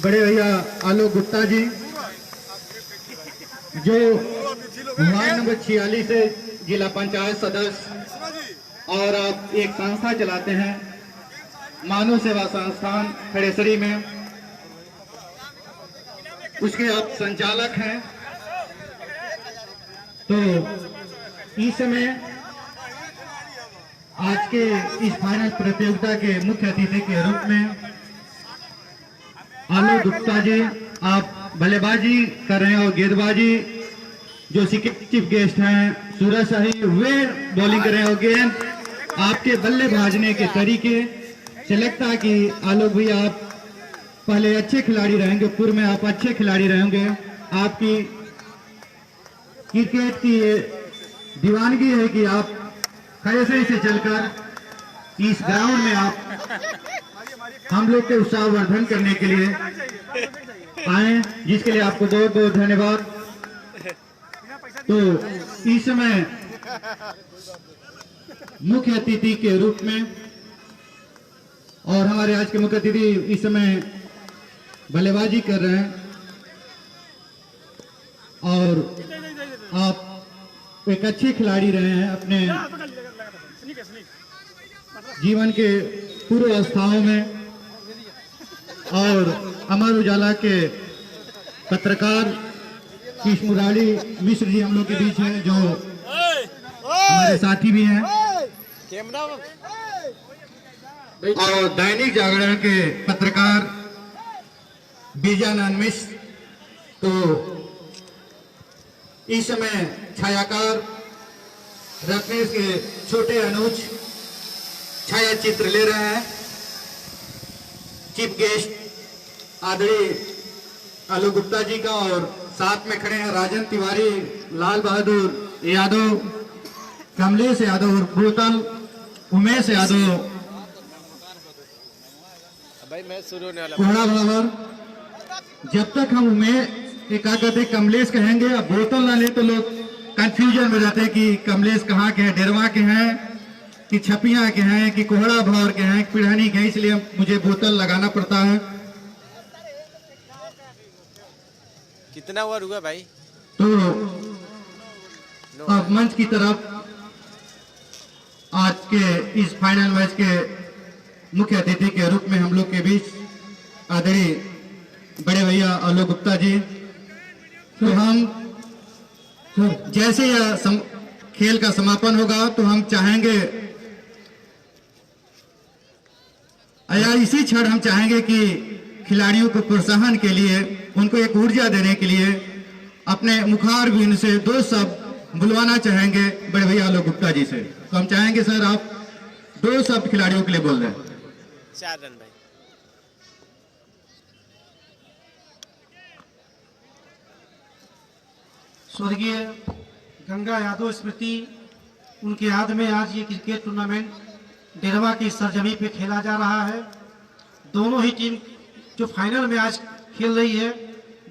बड़े भैया आलोक गुप्ता जी, जो वार्ड नंबर 46 से जिला पंचायत सदस्य और आप एक संस्था चलाते हैं मानव सेवा संस्थान खड़ेसरी में, उसके आप संचालक हैं। तो इस समय आज के इस फाइनल प्रतियोगिता के मुख्य अतिथि के रूप में आलोक गुप्ता जी आप बल्लेबाजी कर रहे हैं और गेंदबाजी जो चीफ गेस्ट हैं सूरज शाही वे बॉलिंग कर रहे हैं और गेंद आपके बल्ले भाजने के तरीके से लगता है कि आलोक भैया आप पहले अच्छे खिलाड़ी रहेंगे, पूर्व में आप अच्छे खिलाड़ी रहेंगे। आपकी क्रिकेट की ये दीवानगी है कि आप खड़ेसरी से चलकर इस ग्राउंड में आप हम लोग के उत्साहवर्धन करने के लिए आए, जिसके लिए आपको बहुत बहुत धन्यवाद। तो इस समय मुख्य अतिथि के रूप में और हमारे आज के मुख्य अतिथि इस समय बल्लेबाजी कर रहे हैं और आप एक अच्छे खिलाड़ी रहे हैं अपने जीवन के पूर्व अवस्थाओं में, और अमर उजाला के पत्रकार कीश मुरारी मिश्र जी हम लोग के बीच हैं, जो हमारे साथी भी हैं, और दैनिक जागरण के पत्रकार बीजानंद मिश्र। तो इस समय छायाकार रत्नेश के छोटे अनुज छाया चित्र ले रहे हैं। चीफ गेस्ट आदरणीय आलोक गुप्ता जी का, और साथ में खड़े हैं राजन तिवारी, लाल बहादुर यादव, कमलेश यादव, बोतल उमेश यादव, भाई मैं शुरू होने वाला कोहड़ा बराबर। जब तक हम उमेश एकाग्रते कमलेश कहेंगे, अब बोतल ना ले तो लोग कंफ्यूजन में जाते हैं कि कमलेश कहाँ के हैं, डेरवा के हैं कि छपिया के हैं कि कोहड़ा भौर के हैं, पिढ़ानी के हैं, इसलिए मुझे बोतल लगाना पड़ता है। कितना ओवर हुआ भाई? तो अब मंच की तरफ आज के इस फाइनल मैच के मुख्य अतिथि के रूप में हम लोग के बीच आदरणीय बड़े भैया आलोक गुप्ता जी। तो हम जैसे यह खेल का समापन होगा तो हम चाहेंगे या इसी क्षण हम चाहेंगे कि खिलाड़ियों को प्रोत्साहन के लिए, उनको एक ऊर्जा देने के लिए अपने मुखार बिंद से दो शब्द बुलवाना चाहेंगे बड़े भैया आलोक गुप्ता जी से। तो हम चाहेंगे सर आप दो शब्द खिलाड़ियों के लिए बोल दें। 4 रन भाई। स्वर्गीय गंगा यादव स्मृति, उनकी याद में आज ये क्रिकेट टूर्नामेंट डेरवा की सरजमी पे खेला जा रहा है। दोनों ही टीम जो फाइनल में आज खेल रही है,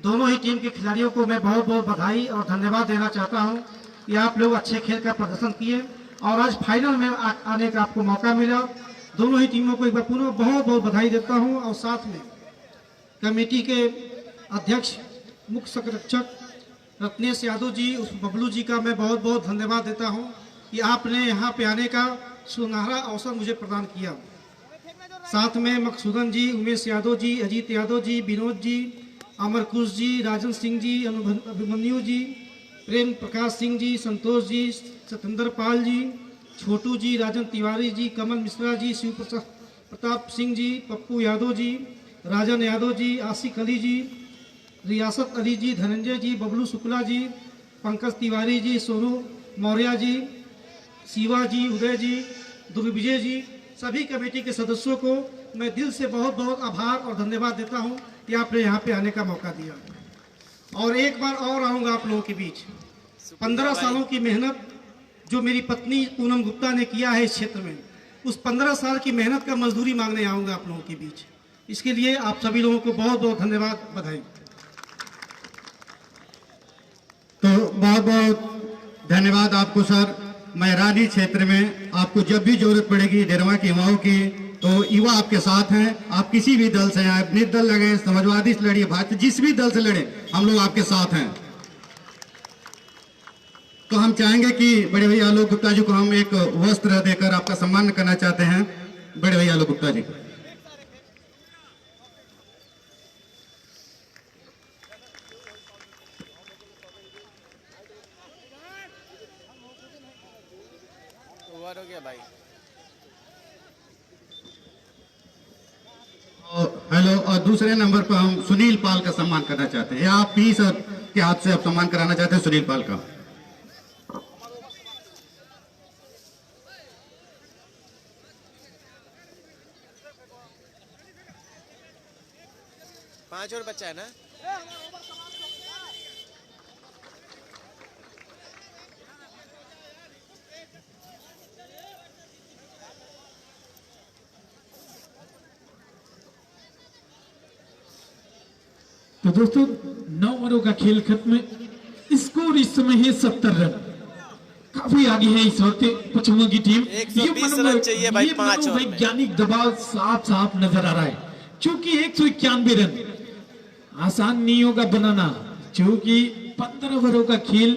दोनों ही टीम के खिलाड़ियों को मैं बहुत बहुत बधाई और धन्यवाद देना चाहता हूं कि आप लोग अच्छे खेल का प्रदर्शन किए और आज फाइनल में आने का आपको मौका मिला। दोनों ही टीमों को एक बार पुनः बहुत बहुत बधाई देता हूं, और साथ में कमेटी के अध्यक्ष मुख्य संरक्षक रत्नेश यादव जी, उस बबलू जी का मैं बहुत बहुत धन्यवाद देता हूं कि आपने यहाँ पे आने का सुनहरा अवसर मुझे प्रदान किया। साथ में मकसूदन जी, उमेश यादव जी, अजीत यादव जी, विनोद जी, अमरकुश जी, राजन सिंह जी, अभिमन्यु जी, प्रेम प्रकाश सिंह जी, संतोष जी, सतेंद्र पाल जी, छोटू जी, राजन तिवारी जी, कमल मिश्रा जी, शिव प्रताप सिंह जी, पप्पू यादव जी, राजन यादव जी, आसिक अली जी, रियासत अली जी, धनंजय जी, बबलू शुक्ला जी, पंकज तिवारी जी, सोनू मौर्य जी, शिवा जी, उदय जी, दुर्विजय जी, सभी कमेटी के सदस्यों को मैं दिल से बहुत बहुत आभार और धन्यवाद देता हूं कि आपने यहाँ पे आने का मौका दिया। और एक बार और आऊँगा आप लोगों के बीच। 15 सालों की मेहनत जो मेरी पत्नी पूनम गुप्ता ने किया है इस क्षेत्र में, उस 15 साल की मेहनत का मजदूरी मांगने आऊँगा आप लोगों के बीच। इसके लिए आप सभी लोगों को बहुत बहुत धन्यवाद, बधाई। तो बहुत बहुत धन्यवाद आपको सर। मैं रानी क्षेत्र में आपको जब भी जरूरत पड़ेगी डेरवा के युवाओं की, तो युवा आपके साथ हैं। आप किसी भी दल से आए, निर्दल लगे, समाजवादी से लड़िए, भाजपा, जिस भी दल से लड़े, हम लोग आपके साथ हैं। तो हम चाहेंगे कि बड़े भैया आलोक गुप्ता जी को हम एक वस्त्र देकर आपका सम्मान करना चाहते हैं। बड़े भैया आलोक गुप्ता जी। ओवर हो गया भाई। हेलो, और दूसरे नंबर पर हम सुनील पाल का सम्मान करना चाहते हैं। या आप ही सर के हाथ से आप सम्मान कराना चाहते हैं सुनील पाल का। पांच और बच्चा है ना। तो दोस्तों 9 ओवरों का खेल खत्म। स्कोर इस समय है 70 रन। काफी आगे है इस वक्त पचुआ की टीम। 120 रन चाहिए भाई 5 ओवर में। वैज्ञानिक दबाव साफ साफ नजर आ रहा है, क्योंकि 191 रन आसान नहीं होगा बनाना, क्योंकि 15 ओवरों का खेल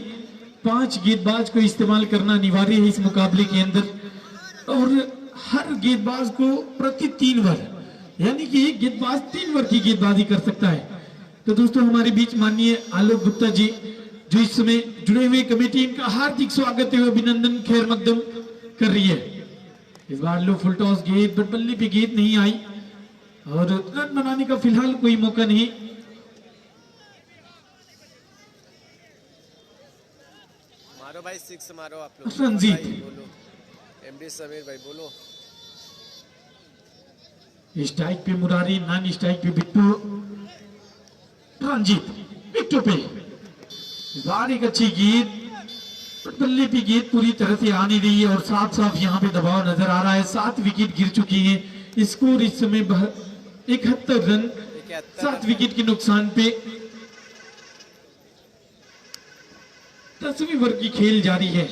5 गेंदबाज को इस्तेमाल करना अनिवार्य है इस मुकाबले के अंदर, और हर गेंदबाज को प्रति 3 ओवर, यानी कि एक गेंदबाज 3 ओवर की गेंदबाजी कर सकता है। तो दोस्तों हमारे बीच माननीय आलोक गुप्ता जी जो इस समय जुड़े हुए कमेटी, इनका हार्दिक स्वागत एवं अभिनंदन खैर मकदम कर रही है। इस बार लो फुल टॉस गेंद, बट बल्ले पे गेंद नहीं आई और रन बनाने का फिलहाल कोई मौका नहीं। मारो भाई 6 मारो आप लोग। रंजीत। भाई बोलो, एमडी समीर भाई बोलो। स्ट्राइक पे मुरारी, नॉन स्ट्राइक पे बिट्टू, रंजीत बिट्टू पे। इस बार एक अच्छी गेंद, बल्ले पे गेंद पूरी तरह से आ नहीं रही है और साफ साफ यहाँ पे दबाव नजर आ रहा है। 7 विकेट गिर चुकी हैं। स्कोर इस समय 71 रन 7 विकेट के नुकसान पे। 10वीं ओवर की खेल जारी है।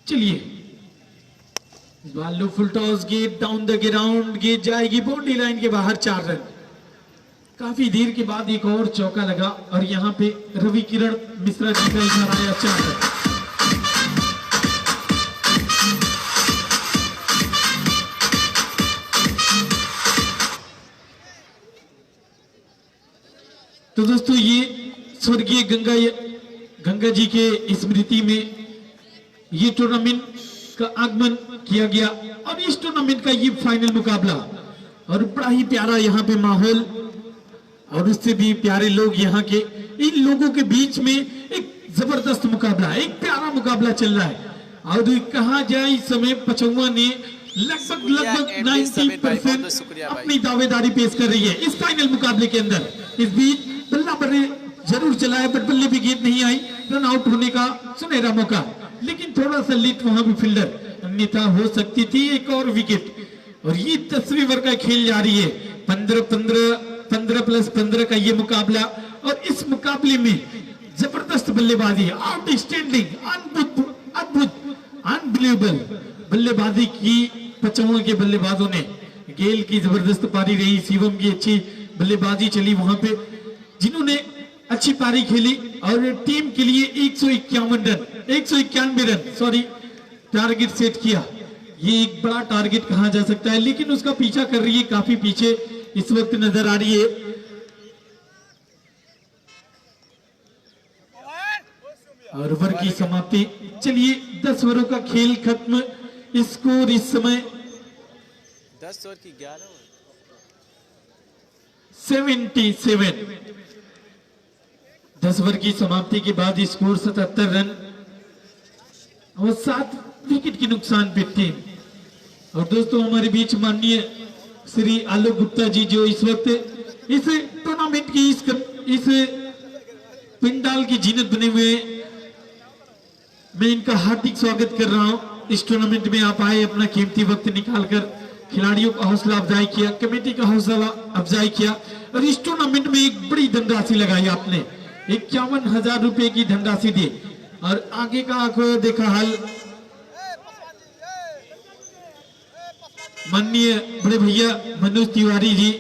चलिए full toss get down the ground, गेट जाएगी बाउंड्री लाइन के बाहर। 4 रन। काफी देर के बाद एक और चौका लगा और यहाँ पे रवि किरण मिश्रा जी का इशारा आया। 4 रन। तो दोस्तों ये स्वर्गीय गंगा जी के स्मृति में ये टूर्नामेंट का आगमन किया गया और इस टूर्नामेंट का ये फाइनल मुकाबला, और बड़ा ही प्यारा यहाँ पे माहौल और उससे भी प्यारे लोग यहाँ के। इन लोगों के बीच में एक जबरदस्त मुकाबला, एक प्यारा मुकाबला चल रहा है। और कहा जाए इस समय पचौआ ने लगभग 90% अपनी दावेदारी पेश कर रही है इस फाइनल मुकाबले के अंदर। इस बीच बल्ला बल्ले जरूर चला है, बट बल्ले भी गेंद नहीं आई। रन आउट होने का सुनहरा मौका, लेकिन थोड़ा सा लेट वहां भी फील्डर, अन्यथा हो सकती थी एक और विकेट। और ये 10वीं ओवर का खेल जारी है। 15 प्लस 15 का ये मुकाबला, और इस मुकाबले में जबरदस्त बल्लेबाजी, आउटस्टैंडिंग, अद्भुत, अनबिलीवेबल बल्लेबाजी की पचौआ के बल्लेबाजों ने। गेल की जबरदस्त पारी रही, शिवम की अच्छी बल्लेबाजी चली वहां पे, जिन्होंने अच्छी पारी खेली और टीम के लिए 191 रन सॉरी टारगेट सेट किया। ये एक बड़ा टारगेट कहा जा सकता है, लेकिन उसका पीछा कर रही है, काफी पीछे इस वक्त नजर आ रही है। और ओवर की समाप्ति। चलिए 10 ओवरों का खेल खत्म। स्कोर इस समय 10 ओवर की 11 77। 10 ओवर की समाप्ति के बाद स्कोर 77 रन और 7 विकेट के नुकसान पे टीम। और दोस्तों हमारे बीच माननीय श्री आलोक गुप्ता जी, जो इस वक्त इस टूर्नामेंट की इस पिंडाल की जीनत बने हुए, मैं इनका हार्दिक स्वागत कर रहा हूं। इस टूर्नामेंट में आप आए, अपना कीमती वक्त निकालकर खिलाड़ियों का हौसला अफजाई किया, कमेटी का हौसला अफजाई किया, और इस टूर्नामेंट में एक बड़ी धनराशि लगाई आपने। 51,000 रुपए की धनराशि दी। और आगे का आंखों देखा हल माननीय बड़े भैया मनोज तिवारी जी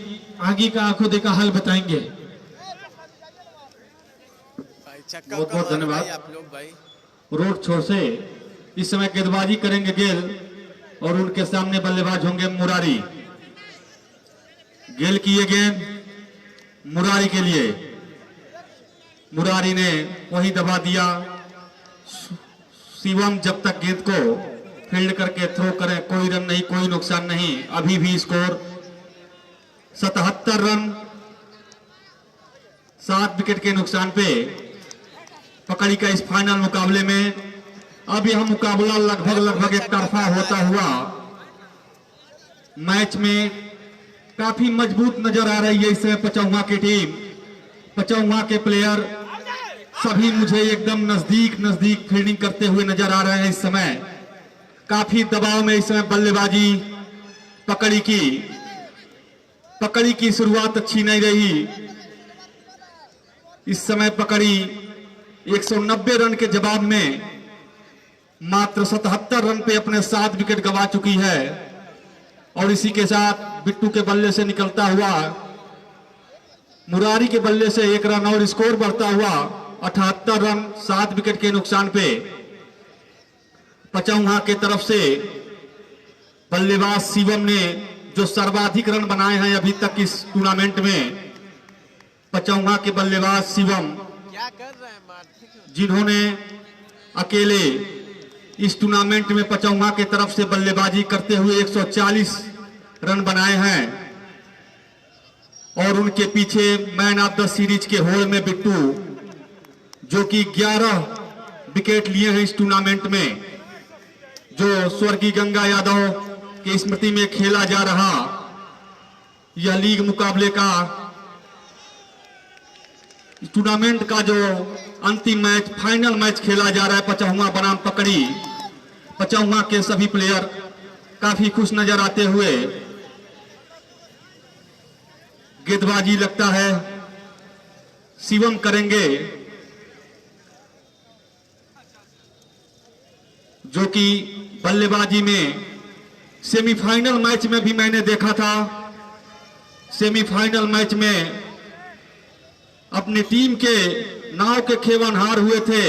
आगे का आंखों देखा हल बताएंगे। बहुत बहुत धन्यवाद। आप लोग भाई रोड छोर से इस समय गेंदबाजी करेंगे गेल और उनके सामने बल्लेबाज होंगे मुरारी। गेल की ये गेंद मुरारी के लिए, मुरारी ने वही दबा दिया। शिवम जब तक गेंद को फील्ड करके थ्रो करें कोई रन नहीं, कोई नुकसान नहीं। अभी भी स्कोर 77 रन 7 विकेट के नुकसान पे पकड़ी का इस फाइनल मुकाबले में। अब यह मुकाबला लगभग एक तरफा होता हुआ मैच में काफी मजबूत नजर आ रही है इस समय पचौहा की टीम। पचौहा के प्लेयर सभी मुझे एकदम नजदीक फील्डिंग करते हुए नजर आ रहे हैं। इस समय काफी दबाव में इस समय बल्लेबाजी पकड़ी की शुरुआत अच्छी नहीं रही। इस समय पकड़ी 190 रन के जवाब में मात्र 77 रन पे अपने 7 विकेट गंवा चुकी है। और इसी के साथ बिट्टू के बल्ले से निकलता हुआ मुरारी के बल्ले से 1 रन और स्कोर बढ़ता हुआ 78 रन 7 विकेट के नुकसान पे पचौहा के तरफ से बल्लेबाज शिवम ने जो सर्वाधिक रन बनाए हैं अभी तक इस टूर्नामेंट में। पचौहा के बल्लेबाज शिवम क्या कर रहे हैं मारते क्यों? जिन्होंने अकेले इस टूर्नामेंट में पचौहा के तरफ से बल्लेबाजी करते हुए 140 रन बनाए हैं। और उनके पीछे मैन ऑफ द सीरीज के होड़ में बिट्टू जो कि 11 विकेट लिए हैं इस टूर्नामेंट में, जो स्वर्गीय गंगा यादव की स्मृति में खेला जा रहा यह लीग मुकाबले का टूर्नामेंट का जो अंतिम मैच फाइनल मैच खेला जा रहा है पचौहा बनाम पकड़ी। पचौहा के सभी प्लेयर काफी खुश नजर आते हुए गेंदबाजी लगता है शिवम करेंगे, जो कि बल्लेबाजी में सेमीफाइनल मैच में भी मैंने देखा था। सेमीफाइनल मैच में अपनी टीम के नाव के खेवनहार हुए थे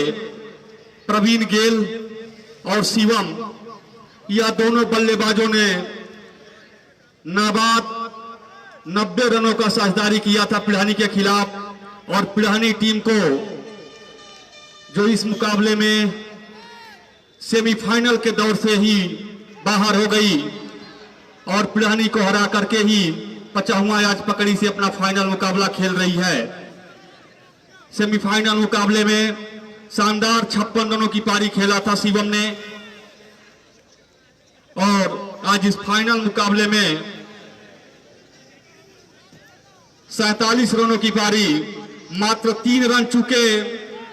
प्रवीण गेल और शिवम। यह दोनों बल्लेबाजों ने नाबाद 90 रनों का साझेदारी किया था पिढ़ानी के खिलाफ। और पिढ़ानी टीम को जो इस मुकाबले में सेमीफाइनल के दौर से ही बाहर हो गई और पिढ़ानी को हरा करके ही पचौहा आज पकड़ी से अपना फाइनल मुकाबला खेल रही है। सेमीफाइनल मुकाबले में शानदार 56 रनों की पारी खेला था शिवम ने और आज इस फाइनल मुकाबले में 47 रनों की पारी मात्र 3 रन चूके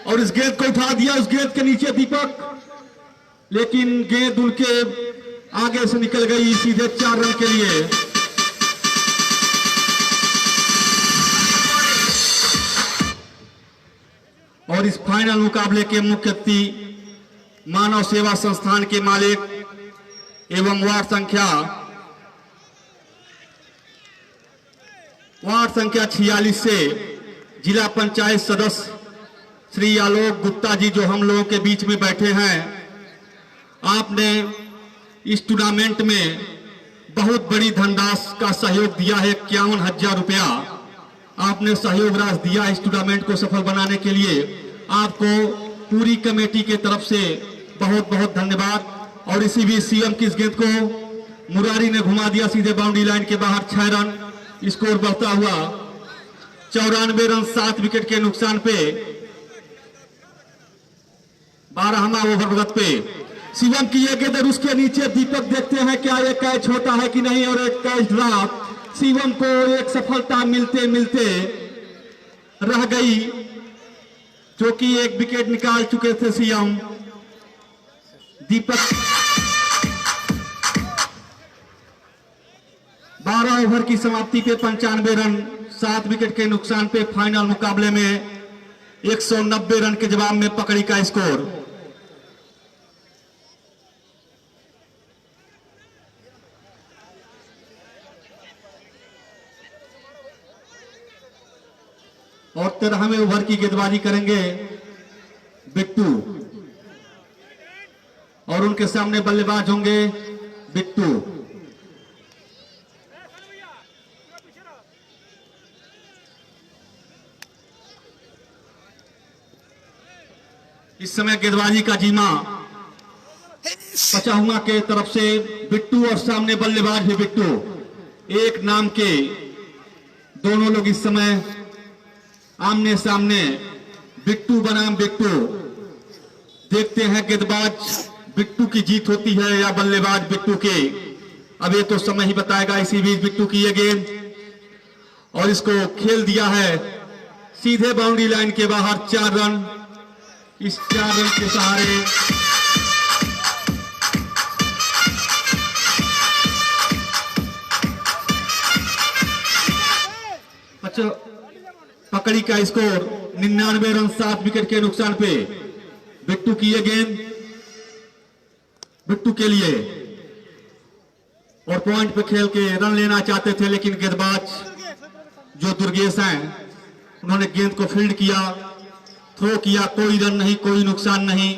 और इस गेंद को उठा दिया। उस गेंद के नीचे दीपक, लेकिन गेंद उनके आगे से निकल गई सीधे 4 रन के लिए। और इस फाइनल मुकाबले के मुख्य अतिथि मानव सेवा संस्थान के मालिक एवं वार्ड संख्या 46 से जिला पंचायत सदस्य श्री आलोक गुप्ता जी जो हम लोगों के बीच में बैठे हैं। आपने इस टूर्नामेंट में बहुत बड़ी धनराशि का सहयोग दिया है, 51,000 रुपया आपने सहयोग राशि दिया इस टूर्नामेंट को सफल बनाने के लिए। आपको पूरी कमेटी के तरफ से बहुत बहुत धन्यवाद। और इसी बीच सीएम की इस गेंद को मुरारी ने घुमा दिया सीधे बाउंड्री लाइन के बाहर, 6 रन स्कोर बढ़ता हुआ 94 रन 7 विकेट के नुकसान पे 12वां ओवर पे शिवम की यह गेंद। उसके नीचे दीपक देखते हैं क्या यह कैच होता है कि नहीं और एक कैच ड्रॉप। शिवम को एक सफलता मिलते मिलते रह गई, जो कि एक विकेट निकाल चुके थे शिवम। दीपक 12 ओवर की समाप्ति पे 95 रन 7 विकेट के नुकसान पे फाइनल मुकाबले में 190 रन के जवाब में पकड़ी का स्कोर। और 13वें ओवर की गेंदबाजी करेंगे बिट्टू और उनके सामने बल्लेबाज होंगे बिट्टू। इस समय गेंदबाजी का जीमा पचाहुआ के तरफ से बिट्टू और सामने बल्लेबाज भी बिट्टू, एक नाम के दोनों लोग इस समय आमने सामने, बिट्टू बनाम बिट्टू। देखते हैं गेंदबाज बिट्टू की जीत होती है या बल्लेबाज बिट्टू की। अब ये तो समय ही बताएगा। इसी बीच बिट्टू की ये गेंद और इसको खेल दिया है सीधे बाउंड्री लाइन के बाहर। 4 रन, इस 4 रन के सहारे पकड़ी का स्कोर 99 रन 7 विकेट के नुकसान पे। बिट्टू की ये गेंद बिट्टू के लिए और पॉइंट पे खेल के रन लेना चाहते थे, लेकिन गेंदबाज जो दुर्गेश हैं उन्होंने गेंद को फील्ड किया, थ्रो किया, कोई रन नहीं, कोई नुकसान नहीं।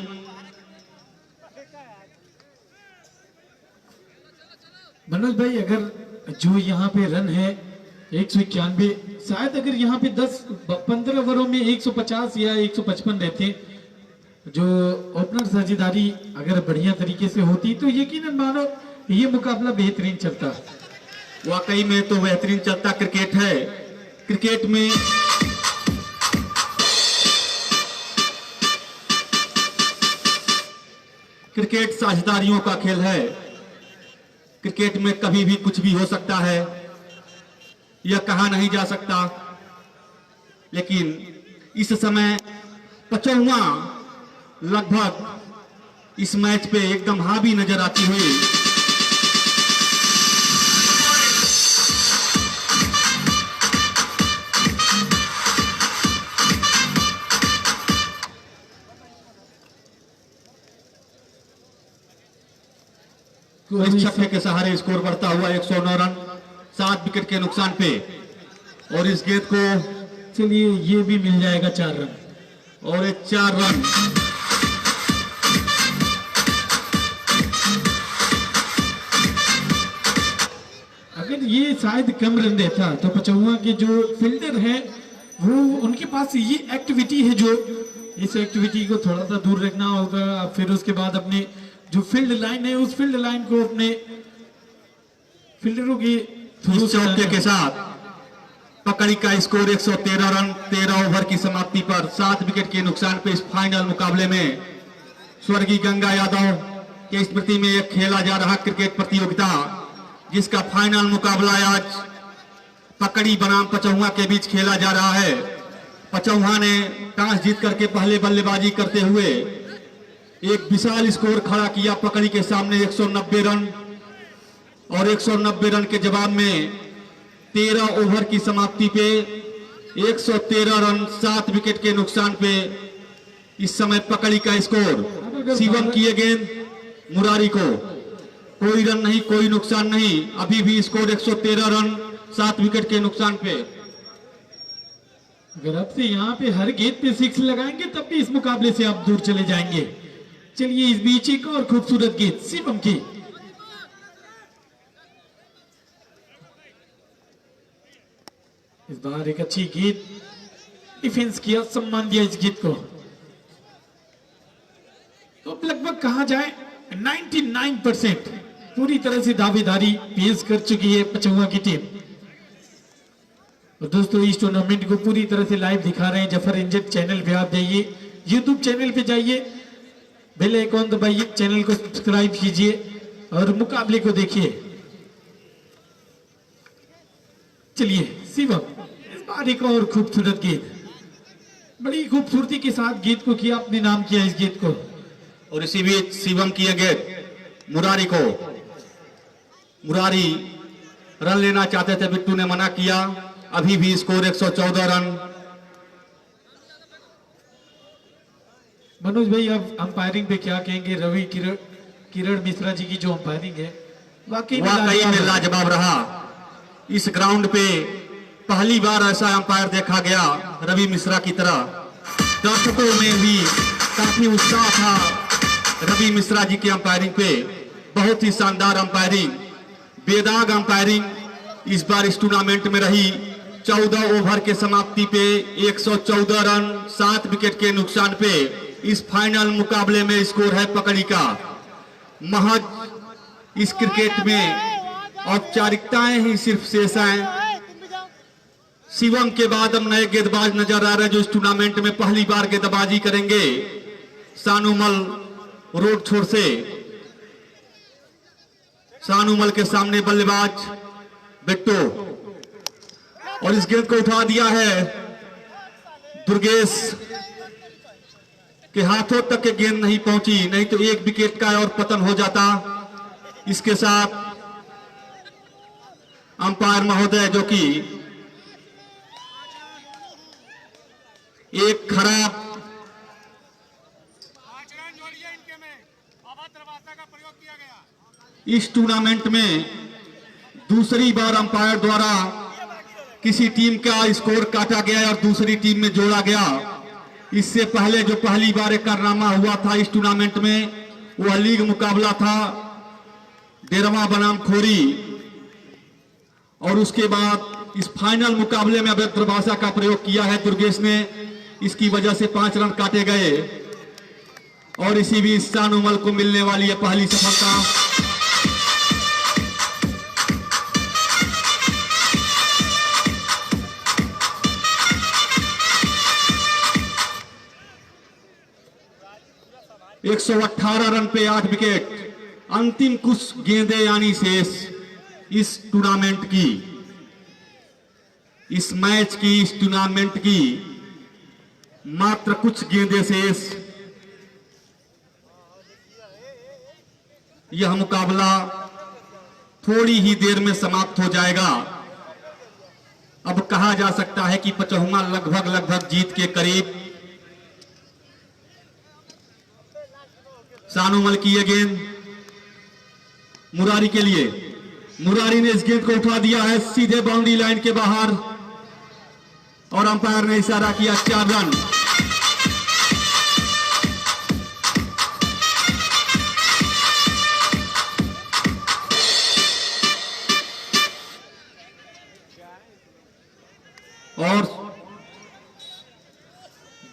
मनोज भाई, अगर जो यहाँ पे रन है 191, शायद अगर यहाँ पे 10-15 ओवरों में 150 या 155 रहते, जो ओपनर साझेदारी अगर बढ़िया तरीके से होती तो यकीनन मानो ये मुकाबला बेहतरीन चलता। वाकई में तो बेहतरीन चलता। क्रिकेट है, क्रिकेट में क्रिकेट साझेदारियों का खेल है। क्रिकेट में कभी भी कुछ भी हो सकता है, यह कहा नहीं जा सकता। लेकिन इस समय 55 लगभग इस मैच पे एकदम हावी नजर आती हुई इस छक्के के सहारे स्कोर बढ़ता हुआ 109 रन 7 विकेट के नुकसान पे। और इस गेंद को चलिए ये भी मिल जाएगा 4 रन और 4 रन। अगर ये शायद कम रन देता तो पचौआ के जो फील्डर हैं वो उनके पास ये एक्टिविटी है, जो इस एक्टिविटी को थोड़ा सा दूर रखना होगा। फिर उसके बाद अपने जो फील्ड लाइन है उस फील्ड लाइन को अपने फील्डरों के थ्रू चौके के साथ पकड़ी का स्कोर 113 रन 13 ओवर की समाप्ति पर 7 विकेट के नुकसान पे। इस फाइनल मुकाबले में स्वर्गीय गंगा यादव के स्मृति में एक खेला जा रहा क्रिकेट प्रतियोगिता, जिसका फाइनल मुकाबला आज पकड़ी बनाम पचौहा के बीच खेला जा रहा है। पचौहा ने टॉस जीत करके पहले बल्लेबाजी करते हुए एक विशाल स्कोर खड़ा किया पकड़ी के सामने 190 रन, और 190 रन के जवाब में 13 ओवर की समाप्ति पे 113 रन 7 विकेट के नुकसान पे इस समय पकड़ी का स्कोर। शिवम की ये गेंद मुरारी को, कोई रन नहीं, कोई नुकसान नहीं, अभी भी स्कोर 113 रन 7 विकेट के नुकसान पे। अगर अब से यहाँ पे हर गेंद पे 6 लगाएंगे तब भी इस मुकाबले से आप दूर चले जाएंगे। चलिए इस बीच एक और खूबसूरत गेंद शिवम की, इस बार एक अच्छी गेंद, डिफेंस किया, सम्मान दिया इस गेंद को। तो लगभग कहा जाए 99% पूरी तरह से दावेदारी पेश कर चुकी है पचौहा की टीम। और दोस्तों इस टूर्नामेंट को पूरी तरह से लाइव दिखा रहे हैं जफर इंजेड चैनल पे। आप जाइए यूट्यूब चैनल पे जाइए, बेल आइकॉन दबाइए, चैनल को सब्सक्राइब कीजिए और मुकाबले को देखिए। चलिए शिवम, इस बार एक और खूबसूरत गेंद, बड़ी खूबसूरती के साथ गेंद को किया, अपने नाम किया इस गेंद को। और इसी बीच शिवम की गेंद मुरारी को, मुरारी रन लेना चाहते थे, बिट्टू ने मना किया। अभी भी स्कोर 114 रन मनोज भाई अब अंपायरिंग पे क्या कहेंगे? रवि किरण मिश्रा जी की जो अंपायरिंग है वाकई में लाजवाब रहा। इस ग्राउंड पे पहली बार ऐसा अंपायर देखा गया रवि मिश्रा की तरह। दर्शकों में भी काफी उत्साह था रवि मिश्रा जी की अंपायरिंग पे। बहुत ही शानदार अंपायरिंग, बेदाग अंपायरिंग इस बार इस टूर्नामेंट में रही। 14 ओवर के समाप्ति पे 114 रन 7 विकेट के नुकसान पे इस फाइनल मुकाबले में स्कोर है पकड़ी का। महज इस क्रिकेट में औपचारिकताएं ही सिर्फ शेष हैं। शिवम के बाद अब नए गेंदबाज नजर आ रहे हैं जो इस टूर्नामेंट में पहली बार गेंदबाजी करेंगे। सानुमल रोड छोर से, सानुमल के सामने बल्लेबाज बिट्टो, और इस गेंद को उठा दिया है दुर्गेश के हाथों तक के गेंद नहीं पहुंची, नहीं तो एक विकेट का और पतन हो जाता। इसके साथ अंपायर महोदय जो कि एक खराब इस टूर्नामेंट में दूसरी बार अंपायर द्वारा किसी टीम का स्कोर काटा गया और दूसरी टीम में जोड़ा गया। इससे पहले जो पहली बार एक कारनामा हुआ था इस टूर्नामेंट में, वह लीग मुकाबला था डेरवा बनाम खोरी, और उसके बाद इस फाइनल मुकाबले में अभद्र भाषा का प्रयोग किया है दुर्गेश ने। इसकी वजह से 5 रन काटे गए, और इसी बीच सानुमल को मिलने वाली है पहली सफलता। – 118 रन पे 8 विकेट। अंतिम कुछ गेंदें यानी शेष इस टूर्नामेंट की, इस मैच की, इस टूर्नामेंट की मात्र कुछ गेंदें शेष। यह मुकाबला थोड़ी ही देर में समाप्त हो जाएगा। अब कहा जा सकता है कि 55 लगभग जीत के करीब। सानुमल की यह गेंद मुरारी के लिए, मुरारी ने इस गेंद को उठा दिया है सीधे बाउंड्री लाइन के बाहर, और अंपायर ने इशारा किया 4 रन। और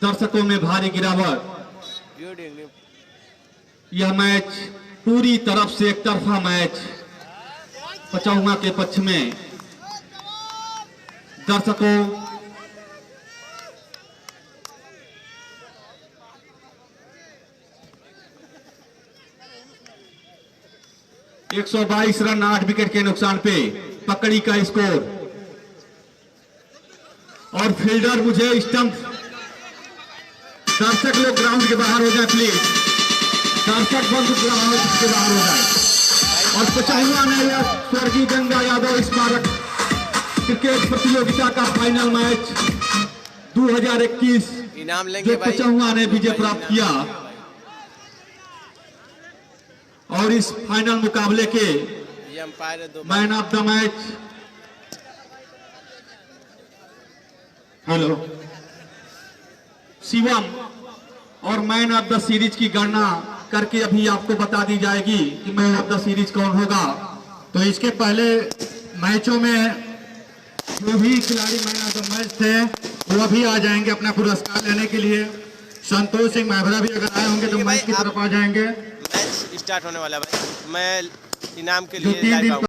दर्शकों में भारी गिरावट। यह मैच पूरी तरफ से एक तरफा मैच 55 के पक्ष में। दर्शकों 122 रन 8 विकेट के नुकसान पे पकड़ी का स्कोर। और फील्डर मुझे स्टंप, दर्शक लोग ग्राउंड के बाहर हो जाए प्लीज, दर्शक बंद ग्राउंड के बाहर हो जाए। और 55वां में यह स्वर्गीय गंगा यादव स्मारक क्रिकेट प्रतियोगिता का फाइनल मैच 2021 इनाम लेंगे जो 55वां ने विजय प्राप्त किया। और इस फाइनल मुकाबले के man of the match, hello, Shivam, और मैन ऑफ द सीरीज की गणना करके अभी आपको बता दी जाएगी कि मैन ऑफ द सीरीज कौन होगा। तो इसके पहले मैचों में जो भी खिलाड़ी मैन ऑफ द मैच थे वो अभी आ जाएंगे अपना पुरस्कार लेने के लिए। संतोष सिंह महबरा भी अगर आए होंगे तो मैच की तरफ आ जाएंगे। मैच स्टार्ट होने वाला है भाई, मैं इनाम के जो लिए 3 दिन